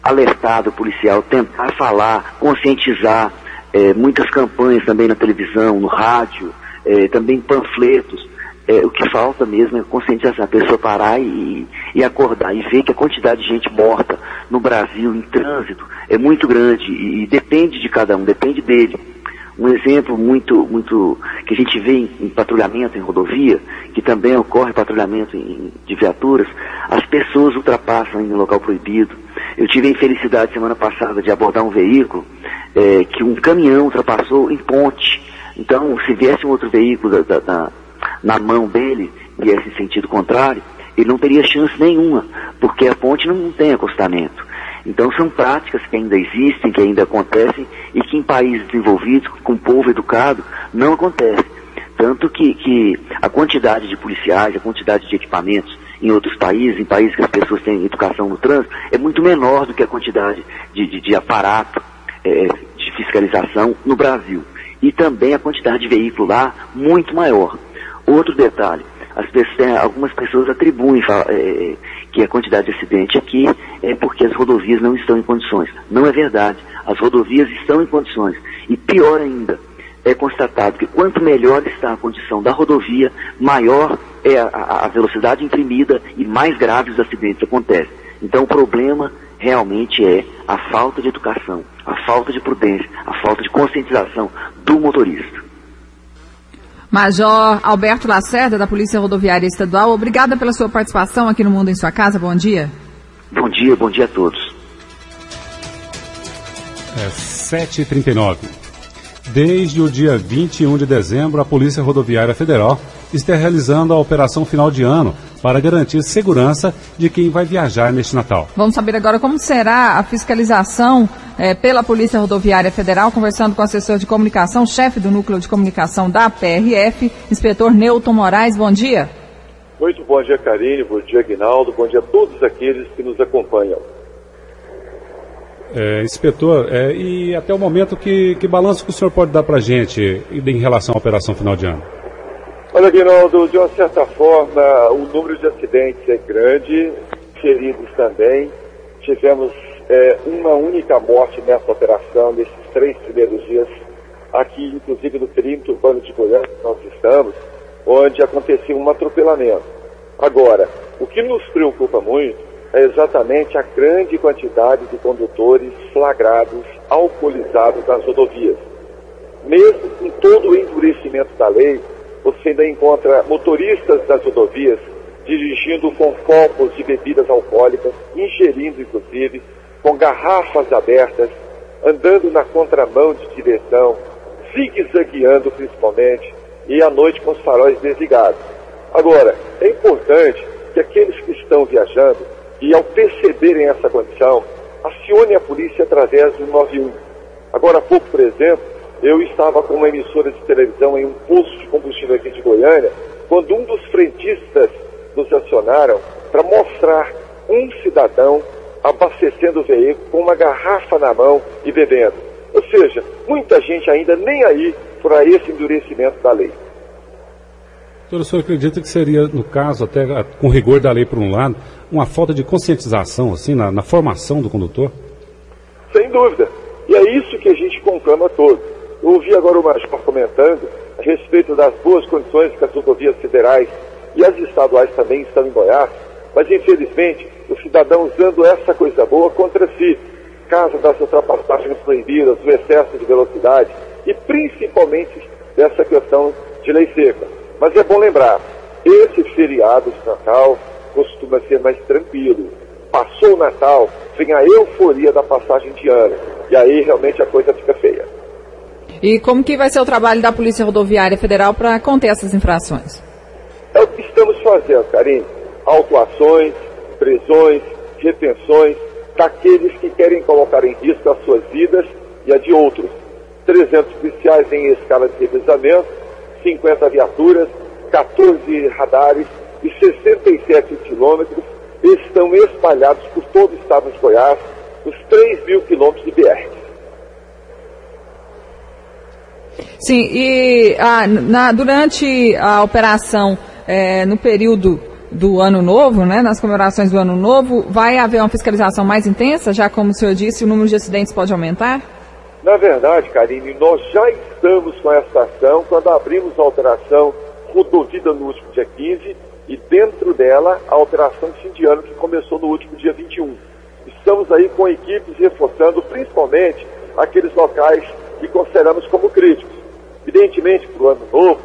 alertar do policial, tentar falar, conscientizar, muitas campanhas também na televisão, no rádio, também panfletos. O que falta mesmo é conscientização, a pessoa parar e acordar e ver que a quantidade de gente morta no Brasil em trânsito é muito grande e depende de cada um, depende dele. Um exemplo muito que a gente vê em patrulhamento em rodovia, que também ocorre patrulhamento de viaturas, as pessoas ultrapassam em local proibido. Eu tive a infelicidade semana passada de abordar um veículo que um caminhão ultrapassou em ponte. Então, se viesse um outro veículo na mão dele, viesse em sentido contrário, ele não teria chance nenhuma, porque a ponte não tem acostamento. Então são práticas que ainda existem, que ainda acontecem, e que em países desenvolvidos, com povo educado, não acontece. Tanto que a quantidade de policiais, a quantidade de equipamentos em outros países, em países que as pessoas têm educação no trânsito, é muito menor do que a quantidade de aparato de fiscalização no Brasil. E também a quantidade de veículo lá, muito maior. Outro detalhe, algumas pessoas atribuem que a quantidade de acidente aqui é porque as rodovias não estão em condições. Não é verdade. As rodovias estão em condições. E pior ainda, é constatado que quanto melhor está a condição da rodovia, maior é a velocidade imprimida e mais graves os acidentes acontecem. Então o problema realmente é a falta de educação, a falta de prudência, a falta de conscientização do motorista.
Major Alberto Lacerda, da Polícia Rodoviária Estadual, obrigada pela sua participação aqui no Mundo em Sua Casa. Bom dia.
Bom dia a todos.
7h39. Desde o dia 21 de dezembro, a Polícia Rodoviária Federal está realizando a operação final de ano para garantir segurança de quem vai viajar neste Natal.
Vamos saber agora como será a fiscalização pela Polícia Rodoviária Federal, conversando com o assessor de comunicação, chefe do Núcleo de Comunicação da PRF, inspetor Newton Moraes. Bom dia.
Muito bom dia, Karine, bom dia, Aguinaldo, bom dia a todos aqueles que nos acompanham.
Inspetor, e até o momento, que balanço que o senhor pode dar para a gente em relação à operação final de ano?
Olha, Aguinaldo, de uma certa forma, o número de acidentes é grande, feridos também. Tivemos uma única morte nessa operação, nesses 3 primeiros dias, aqui, inclusive no perímetro urbano de Goiânia, que nós estamos, onde aconteceu um atropelamento. Agora, o que nos preocupa muito é exatamente a grande quantidade de condutores flagrados, alcoolizados nas rodovias. Mesmo com todo o endurecimento da lei, você ainda encontra motoristas das rodovias dirigindo com copos de bebidas alcoólicas, ingerindo inclusive, com garrafas abertas, andando na contramão de direção, zigue-zagueando principalmente, e à noite com os faróis desligados. Agora, é importante que aqueles que estão viajando, e ao perceberem essa condição, acione a polícia através do 91. Agora há pouco, por exemplo, eu estava com uma emissora de televisão em um posto de combustível aqui de Goiânia, quando um dos frentistas nos acionaram para mostrar um cidadão abastecendo o veículo com uma garrafa na mão e bebendo. Ou seja, muita gente ainda nem aí para esse endurecimento da lei.
Doutor, o senhor acredita que seria, no caso, até com rigor da lei por um lado, uma falta de conscientização, assim, na formação do condutor?
Sem dúvida. E é isso que a gente conclama todo. Eu ouvi agora o Major comentando a respeito das boas condições que as rodovias federais e as estaduais também estão em Goiás, mas infelizmente o cidadão usando essa coisa boa contra si, caso das ultrapassagens proibidas, do excesso de velocidade e principalmente dessa questão de lei seca. Mas é bom lembrar, esse feriado de Natal costuma ser mais tranquilo. Passou o Natal, vem a euforia da passagem de ano. E aí realmente a coisa fica feia.
E como que vai ser o trabalho da Polícia Rodoviária Federal para conter essas infrações?
É o que estamos fazendo, Karine. Autuações, prisões, retenções daqueles que querem colocar em risco as suas vidas e a de outros. 300 policiais em escala de revezamento, 50 viaturas, 14 radares e 67 quilômetros estão espalhados por todo o estado de Goiás, os 3.000 quilômetros de BR.
Sim, e durante a operação, no período do Ano Novo, né, nas comemorações do Ano Novo, vai haver uma fiscalização mais intensa, já como o senhor disse, o número de acidentes pode aumentar?
Na verdade, Karine, nós já estamos com essa ação quando abrimos a operação Rodovida no último dia 15 e dentro dela a operação de fim de ano que começou no último dia 21. Estamos aí com equipes reforçando principalmente aqueles locais que consideramos como críticos. Evidentemente, para o Ano Novo,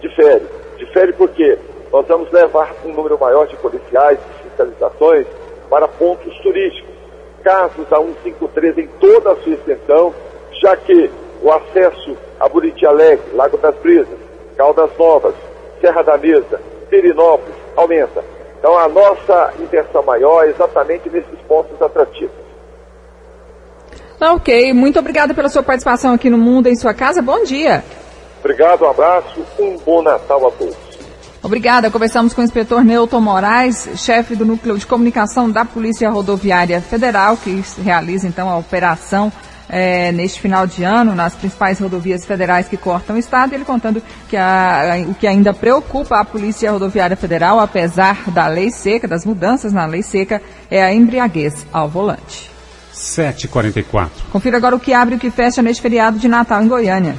difere. Difere porque nós vamos levar um número maior de policiais e fiscalizações para pontos turísticos. Casos da 153 em toda a sua extensão, já que o acesso a Buriti Alegre, Lago das Brisas, Caldas Novas, Serra da Mesa, Perinópolis, aumenta. Então a nossa intenção maior é exatamente nesses pontos atrativos.
Ok, muito obrigada pela sua participação aqui no Mundo em Sua Casa. Bom dia.
Obrigado, um abraço, um bom Natal a todos.
Obrigada. Conversamos com o inspetor Newton Moraes, chefe do Núcleo de Comunicação da Polícia Rodoviária Federal, que realiza então a operação neste final de ano nas principais rodovias federais que cortam o estado. Ele contando que o que ainda preocupa a Polícia Rodoviária Federal, apesar da lei seca, das mudanças na lei seca, é a embriaguez ao volante.
7h44.
Confira agora o que abre e o que fecha neste feriado de Natal em Goiânia.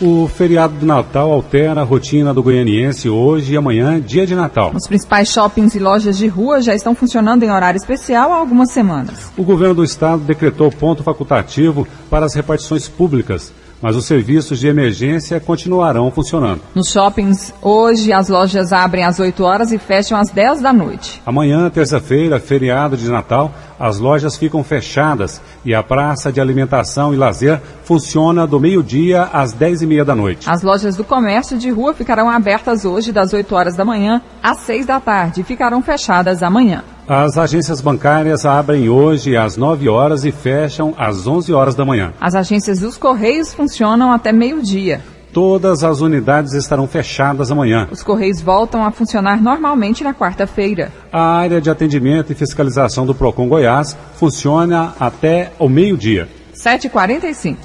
O feriado do Natal altera a rotina do goianiense hoje e amanhã, dia de Natal.
Os principais shoppings e lojas de rua já estão funcionando em horário especial há algumas semanas.
O governo do estado decretou ponto facultativo para as repartições públicas, mas os serviços de emergência continuarão funcionando.
Nos shoppings, hoje as lojas abrem às 8 horas e fecham às 10 da noite.
Amanhã, terça-feira, feriado de Natal, as lojas ficam fechadas e a praça de alimentação e lazer funciona do meio-dia às 10h30 da noite.
As lojas do comércio de rua ficarão abertas hoje das 8 horas da manhã às 6 da tarde e ficarão fechadas amanhã.
As agências bancárias abrem hoje às 9 horas e fecham às 11 horas da manhã.
As agências dos Correios funcionam até meio-dia.
Todas as unidades estarão fechadas amanhã.
Os Correios voltam a funcionar normalmente na quarta-feira.
A área de atendimento e fiscalização do Procon Goiás funciona até o meio-dia.
7h45.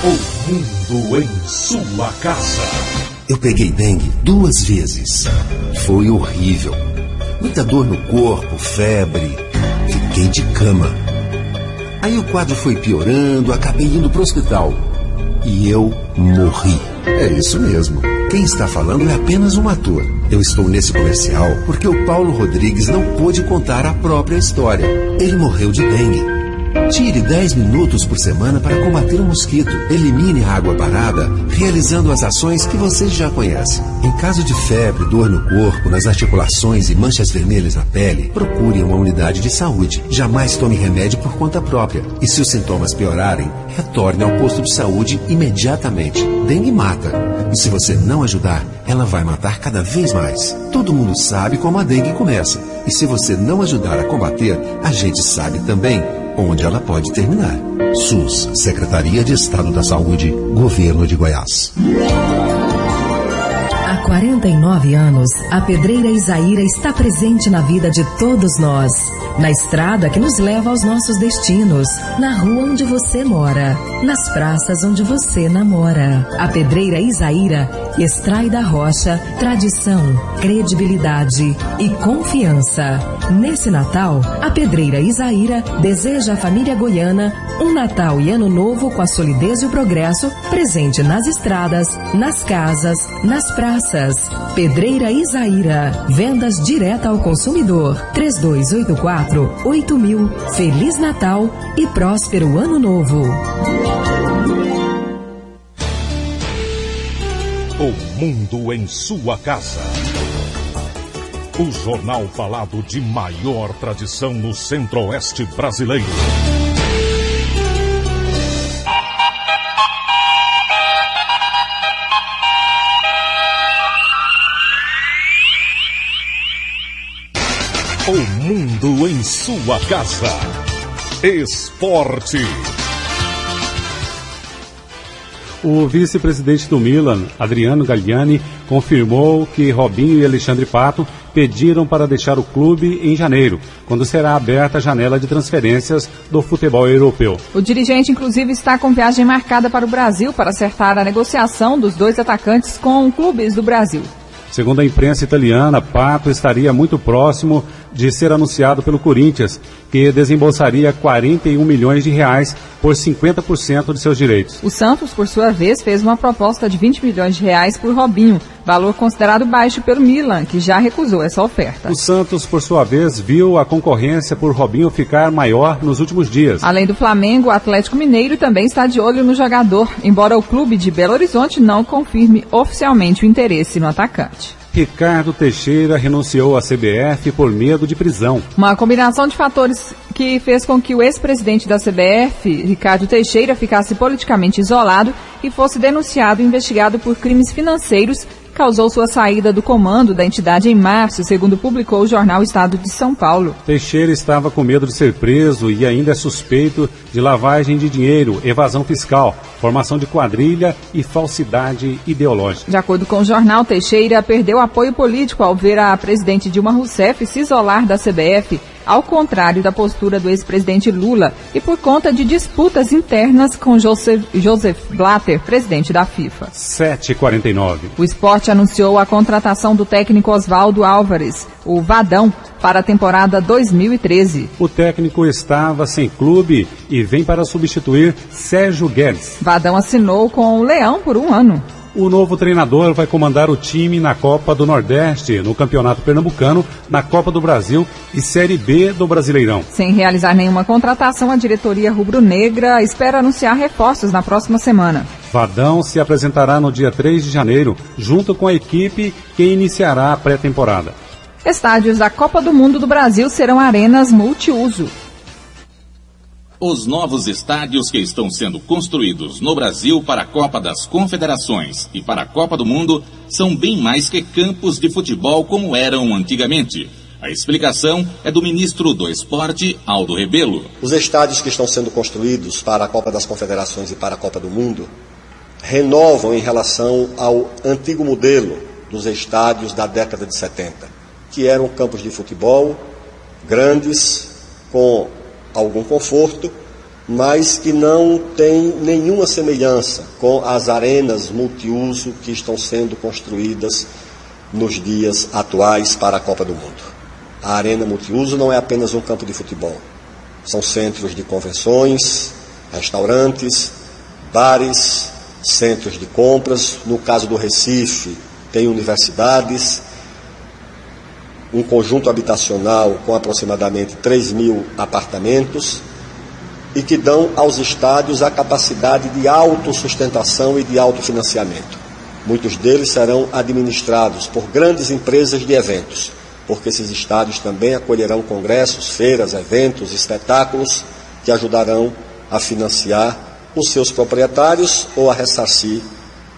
O mundo em sua casa.
Eu peguei dengue 2 vezes. Foi horrível. Muita dor no corpo, febre. Fiquei de cama. Aí o quadro foi piorando, acabei indo pro hospital. E eu morri. É isso mesmo. Quem está falando é apenas um ator. Eu estou nesse comercial porque o Paulo Rodrigues não pôde contar a própria história. Ele morreu de dengue. Tire 10 minutos por semana para combater o mosquito. Elimine a água parada, realizando as ações que você já conhece. Em caso de febre, dor no corpo, nas articulações e manchas vermelhas na pele, procure uma unidade de saúde. Jamais tome remédio por conta própria. E se os sintomas piorarem, retorne ao posto de saúde imediatamente. Dengue mata. E se você não ajudar, ela vai matar cada vez mais. Todo mundo sabe como a dengue começa. E se você não ajudar a combater, a gente sabe também onde ela pode terminar. SUS, Secretaria de Estado da Saúde, Governo de Goiás.
A 49 anos, a Pedreira Izaíra está presente na vida de todos nós. Na estrada que nos leva aos nossos destinos, na rua onde você mora, nas praças onde você namora. A Pedreira Izaíra extrai da rocha tradição, credibilidade e confiança. Nesse Natal, a Pedreira Izaíra deseja à família goiana um Natal e Ano Novo com a solidez e o progresso presente nas estradas, nas casas, nas praças. Pedreira Izaíra. Vendas direta ao consumidor. 3284-8000. Feliz Natal e próspero Ano Novo.
O mundo em sua casa. O jornal falado de maior tradição no Centro-Oeste brasileiro. O mundo em sua casa. Esporte.
O vice-presidente do Milan, Adriano Galliani, confirmou que Robinho e Alexandre Pato pediram para deixar o clube em janeiro, quando será aberta a janela de transferências do futebol europeu.
O dirigente, inclusive, está com viagem marcada para o Brasil para acertar a negociação dos dois atacantes com clubes do Brasil.
Segundo a imprensa italiana, Pato estaria muito próximo de ser anunciado pelo Corinthians, que desembolsaria 41 milhões de reais por 50% de seus direitos.
O Santos, por sua vez, fez uma proposta de 20 milhões de reais por Robinho, valor considerado baixo pelo Milan, que já recusou essa oferta.
O Santos, por sua vez, viu a concorrência por Robinho ficar maior nos últimos dias.
Além do Flamengo, o Atlético Mineiro também está de olho no jogador, embora o clube de Belo Horizonte não confirme oficialmente o interesse no atacante.
Ricardo Teixeira renunciou à CBF por medo de prisão.
Uma combinação de fatores que fez com que o ex-presidente da CBF, Ricardo Teixeira, ficasse politicamente isolado e fosse denunciado e investigado por crimes financeiros, causou sua saída do comando da entidade em março, segundo publicou o jornal Estado de São Paulo.
Teixeira estava com medo de ser preso e ainda é suspeito de lavagem de dinheiro, evasão fiscal, formação de quadrilha e falsidade ideológica.
De acordo com o jornal, Teixeira perdeu apoio político ao ver a presidente Dilma Rousseff se isolar da CBF, ao contrário da postura do ex-presidente Lula, e por conta de disputas internas com Joseph Blatter, presidente da FIFA.
7h49.
O Sport anunciou a contratação do técnico Oswaldo Álvares, o Vadão, para a temporada 2013.
O técnico estava sem clube e vem para substituir Sérgio Guedes.
Vadão assinou com o Leão por 1 ano.
O novo treinador vai comandar o time na Copa do Nordeste, no Campeonato Pernambucano, na Copa do Brasil e Série B do Brasileirão.
Sem realizar nenhuma contratação, a diretoria rubro-negra espera anunciar reforços na próxima semana.
Vadão se apresentará no dia 3 de janeiro, junto com a equipe que iniciará a pré-temporada.
Estádios da Copa do Mundo do Brasil serão arenas multiuso.
Os novos estádios que estão sendo construídos no Brasil para a Copa das Confederações e para a Copa do Mundo são bem mais que campos de futebol como eram antigamente. A explicação é do ministro do Esporte, Aldo Rebelo.
Os estádios que estão sendo construídos para a Copa das Confederações e para a Copa do Mundo renovam em relação ao antigo modelo dos estádios da década de 70, que eram campos de futebol grandes, com algum conforto, mas que não tem nenhuma semelhança com as arenas multiuso que estão sendo construídas nos dias atuais para a Copa do Mundo. A arena multiuso não é apenas um campo de futebol, são centros de convenções, restaurantes, bares, centros de compras. No caso do Recife, tem universidades, um conjunto habitacional com aproximadamente 3.000 apartamentos e que dão aos estádios a capacidade de autossustentação e de autofinanciamento. Muitos deles serão administrados por grandes empresas de eventos, porque esses estádios também acolherão congressos, feiras, eventos, espetáculos que ajudarão a financiar os seus proprietários ou a ressarcir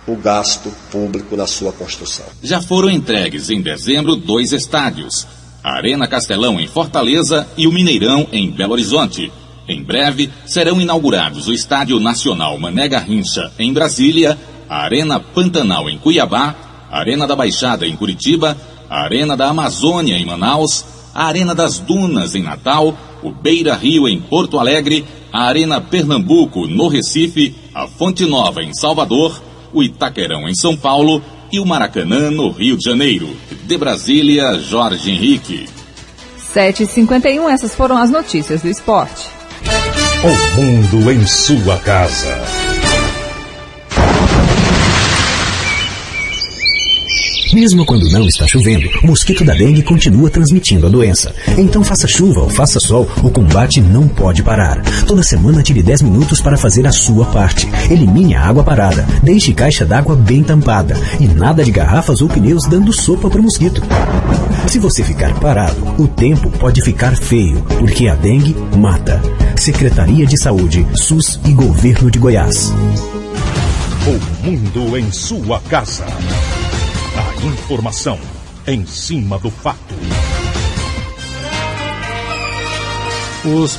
o gasto público na sua construção.
Já foram entregues em dezembro 2 estádios, a Arena Castelão em Fortaleza e o Mineirão em Belo Horizonte. Em breve serão inaugurados o Estádio Nacional Mané Garrincha em Brasília, a Arena Pantanal em Cuiabá, a Arena da Baixada em Curitiba, a Arena da Amazônia em Manaus, a Arena das Dunas em Natal, o Beira Rio em Porto Alegre, a Arena Pernambuco no Recife, a Fonte Nova em Salvador, o Itaquerão em São Paulo e o Maracanã no Rio de Janeiro. De Brasília, Jorge Henrique.
7h51, essas foram as notícias do esporte.
O mundo em sua casa.
Mesmo quando não está chovendo, o mosquito da dengue continua transmitindo a doença. Então faça chuva ou faça sol, o combate não pode parar. Toda semana tire 10 minutos para fazer a sua parte. Elimine a água parada, deixe caixa d'água bem tampada e nada de garrafas ou pneus dando sopa para o mosquito. Se você ficar parado, o tempo pode ficar feio, porque a dengue mata. Secretaria de Saúde, SUS e Governo de Goiás.
O mundo em sua casa. A informação em cima do fato.
Os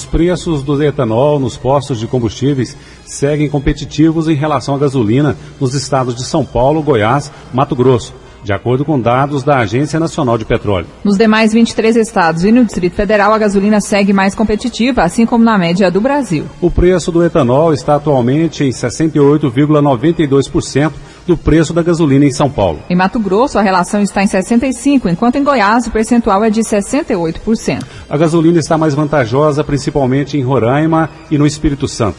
preços do etanol nos postos de combustíveis seguem competitivos em relação à gasolina nos estados de São Paulo, Goiás, Mato Grosso, de acordo com dados da Agência Nacional de Petróleo.
Nos demais 23 estados e no Distrito Federal, a gasolina segue mais competitiva, assim como na média do Brasil.
O preço do etanol está atualmente em 68,92% do preço da gasolina em São Paulo.
Em Mato Grosso, a relação está em 65%, enquanto em Goiás o percentual é de 68%.
A gasolina está mais vantajosa, principalmente em Roraima e no Espírito Santo.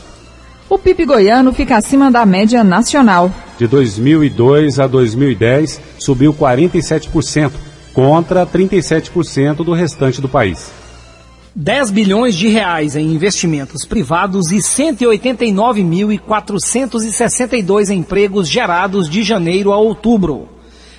O PIB goiano fica acima da média nacional.
De 2002 a 2010, subiu 47%, contra 37% do restante do país.
10 bilhões de reais em investimentos privados e 189.462 empregos gerados de janeiro a outubro.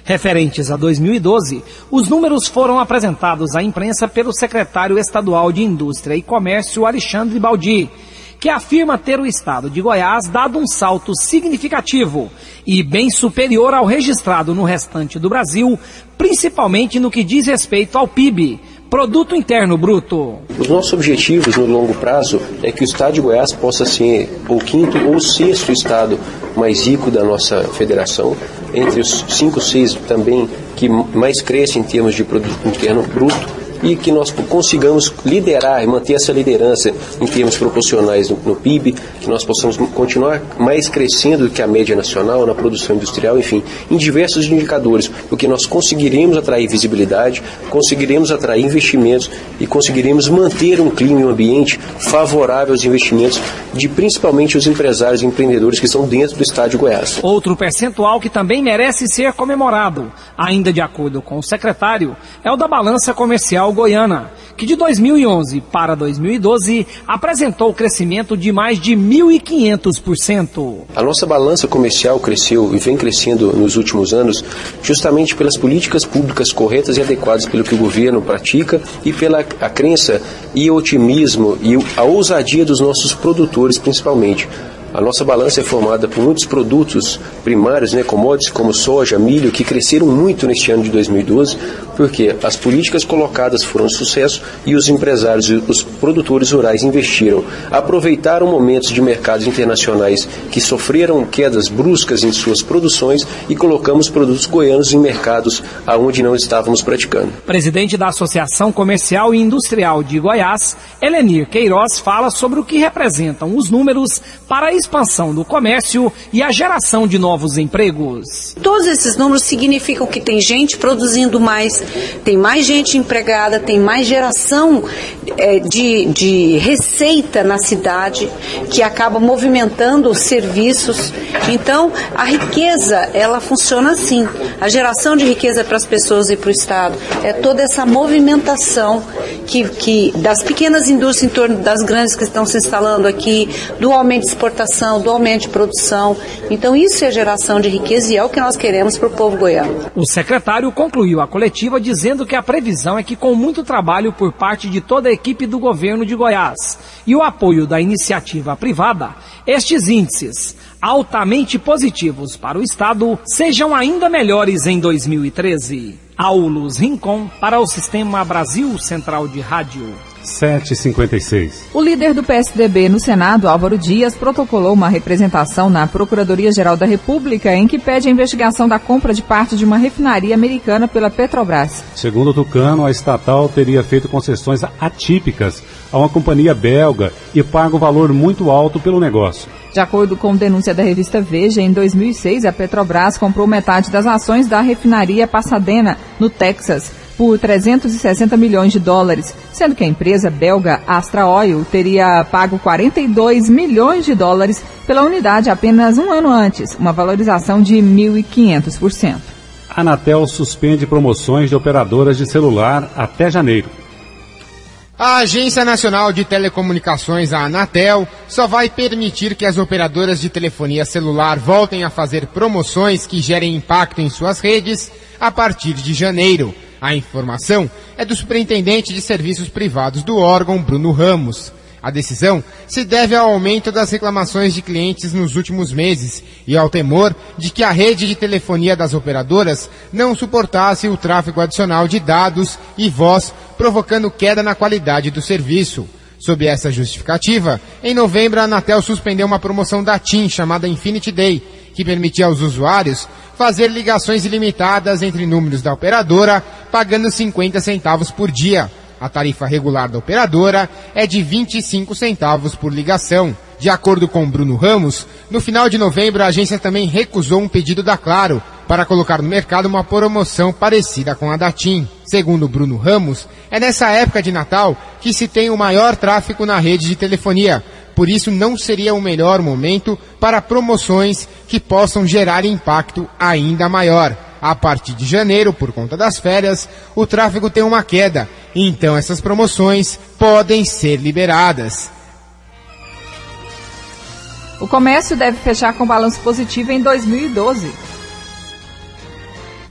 Referentes a 2012, os números foram apresentados à imprensa pelo secretário estadual de Indústria e Comércio, Alexandre Baldi, que afirma ter o estado de Goiás dado um salto significativo e bem superior ao registrado no restante do Brasil, principalmente no que diz respeito ao PIB, Produto Interno Bruto.
Os nossos objetivos no longo prazo é que o estado de Goiás possa ser o quinto ou sexto estado mais rico da nossa federação, entre os 5, 6 também que mais crescem em termos de Produto Interno Bruto, e que nós consigamos liderar e manter essa liderança em termos proporcionais no PIB, que nós possamos continuar mais crescendo do que a média nacional na produção industrial, enfim, em diversos indicadores, porque nós conseguiremos atrair visibilidade, conseguiremos atrair investimentos e conseguiremos manter um clima e um ambiente favorável aos investimentos de principalmente os empresários e empreendedores que estão dentro do estado de Goiás.
Outro percentual que também merece ser comemorado, ainda de acordo com o secretário, é o da balança comercial goiana, que de 2011 para 2012 apresentou crescimento de mais de 1.500%.
A nossa balança comercial cresceu e vem crescendo nos últimos anos justamente pelas políticas públicas corretas e adequadas pelo que o governo pratica e pela a crença e o otimismo e a ousadia dos nossos produtores principalmente. A nossa balança é formada por muitos produtos primários, commodities como soja, milho, que cresceram muito neste ano de 2012, porque as políticas colocadas foram um sucesso e os empresários e os produtores rurais investiram. Aproveitaram momentos de mercados internacionais que sofreram quedas bruscas em suas produções e colocamos produtos goianos em mercados aonde não estávamos praticando.
Presidente da Associação Comercial e Industrial de Goiás, Helenir Queiroz, fala sobre o que representam os números para a expansão do comércio e a geração de novos empregos.
Todos esses números significam que tem gente produzindo mais, tem mais gente empregada, tem mais geração de receita na cidade, que acaba movimentando os serviços. Então, a riqueza, ela funciona assim. A geração de riqueza para as pessoas e para o Estado é toda essa movimentação que das pequenas indústrias em torno das grandes que estão se instalando aqui, do aumento de exportação, do aumento de produção. Então isso é geração de riqueza e é o que nós queremos para o povo goiano.
O secretário concluiu a coletiva dizendo que a previsão é que com muito trabalho por parte de toda a equipe do governo de Goiás e o apoio da iniciativa privada, estes índices altamente positivos para o Estado sejam ainda melhores em 2013. Aulus Rincon para o Sistema Brasil Central de Rádio.
7h56.
O líder do PSDB no Senado, Álvaro Dias, protocolou uma representação na Procuradoria-Geral da República em que pede a investigação da compra de parte de uma refinaria americana pela Petrobras.
Segundo o Tucano, a estatal teria feito concessões atípicas a uma companhia belga e pago valor muito alto pelo negócio.
De acordo com denúncia da revista Veja, em 2006, a Petrobras comprou metade das ações da refinaria Pasadena, no Texas, por 360 milhões de dólares, sendo que a empresa belga Astra Oil teria pago 42 milhões de dólares pela unidade apenas um ano antes, uma valorização de 1.500%.
A Anatel suspende promoções de operadoras de celular até janeiro.
A Agência Nacional de Telecomunicações, a Anatel, só vai permitir que as operadoras de telefonia celular voltem a fazer promoções que gerem impacto em suas redes a partir de janeiro. A informação é do superintendente de serviços privados do órgão, Bruno Ramos. A decisão se deve ao aumento das reclamações de clientes nos últimos meses e ao temor de que a rede de telefonia das operadoras não suportasse o tráfego adicional de dados e voz, provocando queda na qualidade do serviço. Sob essa justificativa, em novembro a Anatel suspendeu uma promoção da TIM chamada Infinity Day, que permitia aos usuários fazer ligações ilimitadas entre números da operadora, pagando 50 centavos por dia. A tarifa regular da operadora é de 25 centavos por ligação. De acordo com Bruno Ramos, no final de novembro a agência também recusou um pedido da Claro para colocar no mercado uma promoção parecida com a da TIM. Segundo Bruno Ramos, é nessa época de Natal que se tem o maior tráfego na rede de telefonia. Por isso não seria o melhor momento para promoções que possam gerar impacto ainda maior. A partir de janeiro, por conta das férias, o tráfego tem uma queda, então essas promoções podem ser liberadas.
O comércio deve fechar com balanço positivo em 2012.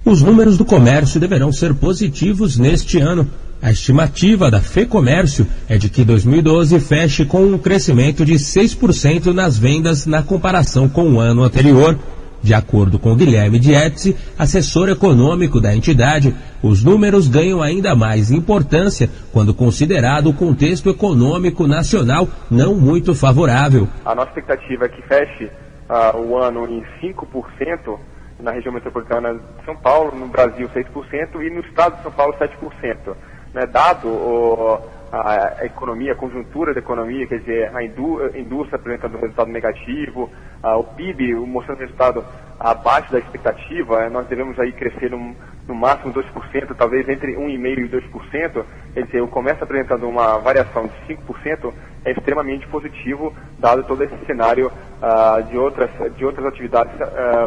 Os números do comércio deverão ser positivos neste ano. A estimativa da FEComércio é de que 2012 feche com um crescimento de 6% nas vendas na comparação com o ano anterior. De acordo com Guilherme Dietze, assessor econômico da entidade, os números ganham ainda mais importância quando considerado o contexto econômico nacional não muito favorável.
A nossa expectativa é que feche o ano em 5%, na região metropolitana de São Paulo, no Brasil 6% e no estado de São Paulo 7%. Dado a economia, a conjuntura da economia, quer dizer, a indústria apresentando um resultado negativo, o PIB mostrando resultado abaixo da expectativa, nós devemos aí crescer no máximo 2%, talvez entre 1,5% e 2%, quer dizer, o comércio apresentando uma variação de 5% é extremamente positivo, dado todo esse cenário de outras atividades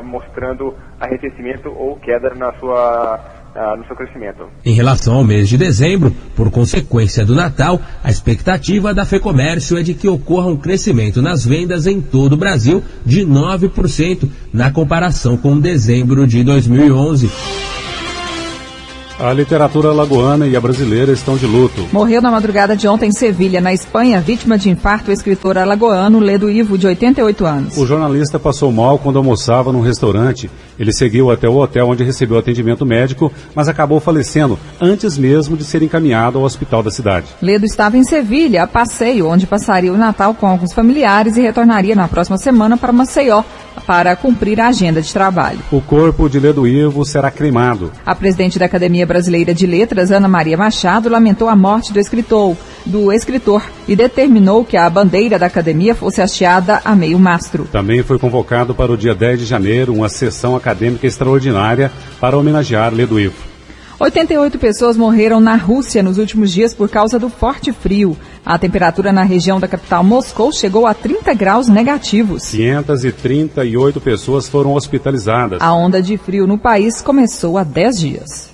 mostrando arrefecimento ou queda no seu crescimento.
Em relação ao mês de dezembro, por consequência do Natal, a expectativa da FEComércio é de que ocorra um crescimento nas vendas em todo o Brasil de 9% na comparação com dezembro de 2011.
A literatura alagoana e a brasileira estão de luto.
Morreu na madrugada de ontem em Sevilha, na Espanha, vítima de infarto, o escritor alagoano Ledo Ivo, de 88 anos.
O jornalista passou mal quando almoçava num restaurante. Ele seguiu até o hotel onde recebeu atendimento médico, mas acabou falecendo antes mesmo de ser encaminhado ao hospital da cidade.
Ledo estava em Sevilha, a passeio, onde passaria o Natal com alguns familiares e retornaria na próxima semana para Maceió para cumprir a agenda de trabalho.
O corpo de Ledo Ivo será cremado.
A presidente da Academia Brasileira de Letras, Ana Maria Machado, lamentou a morte do escritor e determinou que a bandeira da academia fosse hasteada a meio mastro.
Também foi convocado para o dia 10 de janeiro uma sessão acadêmica extraordinária para homenagear Ledo Ivo.
88 pessoas morreram na Rússia nos últimos dias por causa do forte frio. A temperatura na região da capital Moscou chegou a 30 graus negativos.
538 pessoas foram hospitalizadas.
A onda de frio no país começou há 10 dias.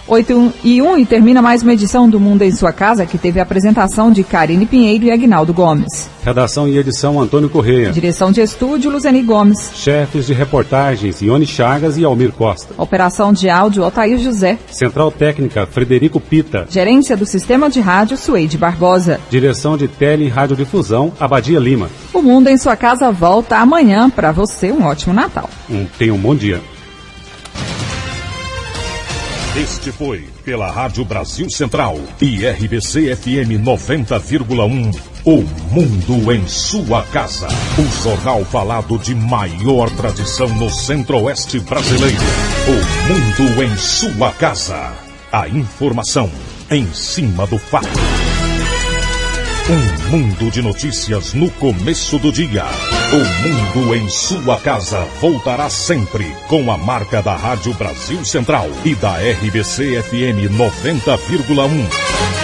8h01 e termina mais uma edição do Mundo em Sua Casa, que teve a apresentação de Karine Pinheiro e Aguinaldo Gomes.
Redação e edição Antônio Correia.
Direção de estúdio Luzeni Gomes.
Chefes de reportagens Ione Chagas e Almir Costa.
Operação de áudio Altair José.
Central técnica Frederico Pita.
Gerência do Sistema de Rádio Suede Barbosa.
Direção de Tele e Radiodifusão Abadia Lima.
O Mundo em Sua Casa volta amanhã. Para você, um ótimo Natal.
Tenha um bom dia.
Este foi, pela Rádio Brasil Central e RBC FM 90,1, O Mundo em Sua Casa. O jornal falado de maior tradição no Centro-Oeste brasileiro. O Mundo em Sua Casa. A informação em cima do fato. Um mundo de notícias no começo do dia. O Mundo em Sua Casa voltará sempre com a marca da Rádio Brasil Central e da RBC FM 90,1.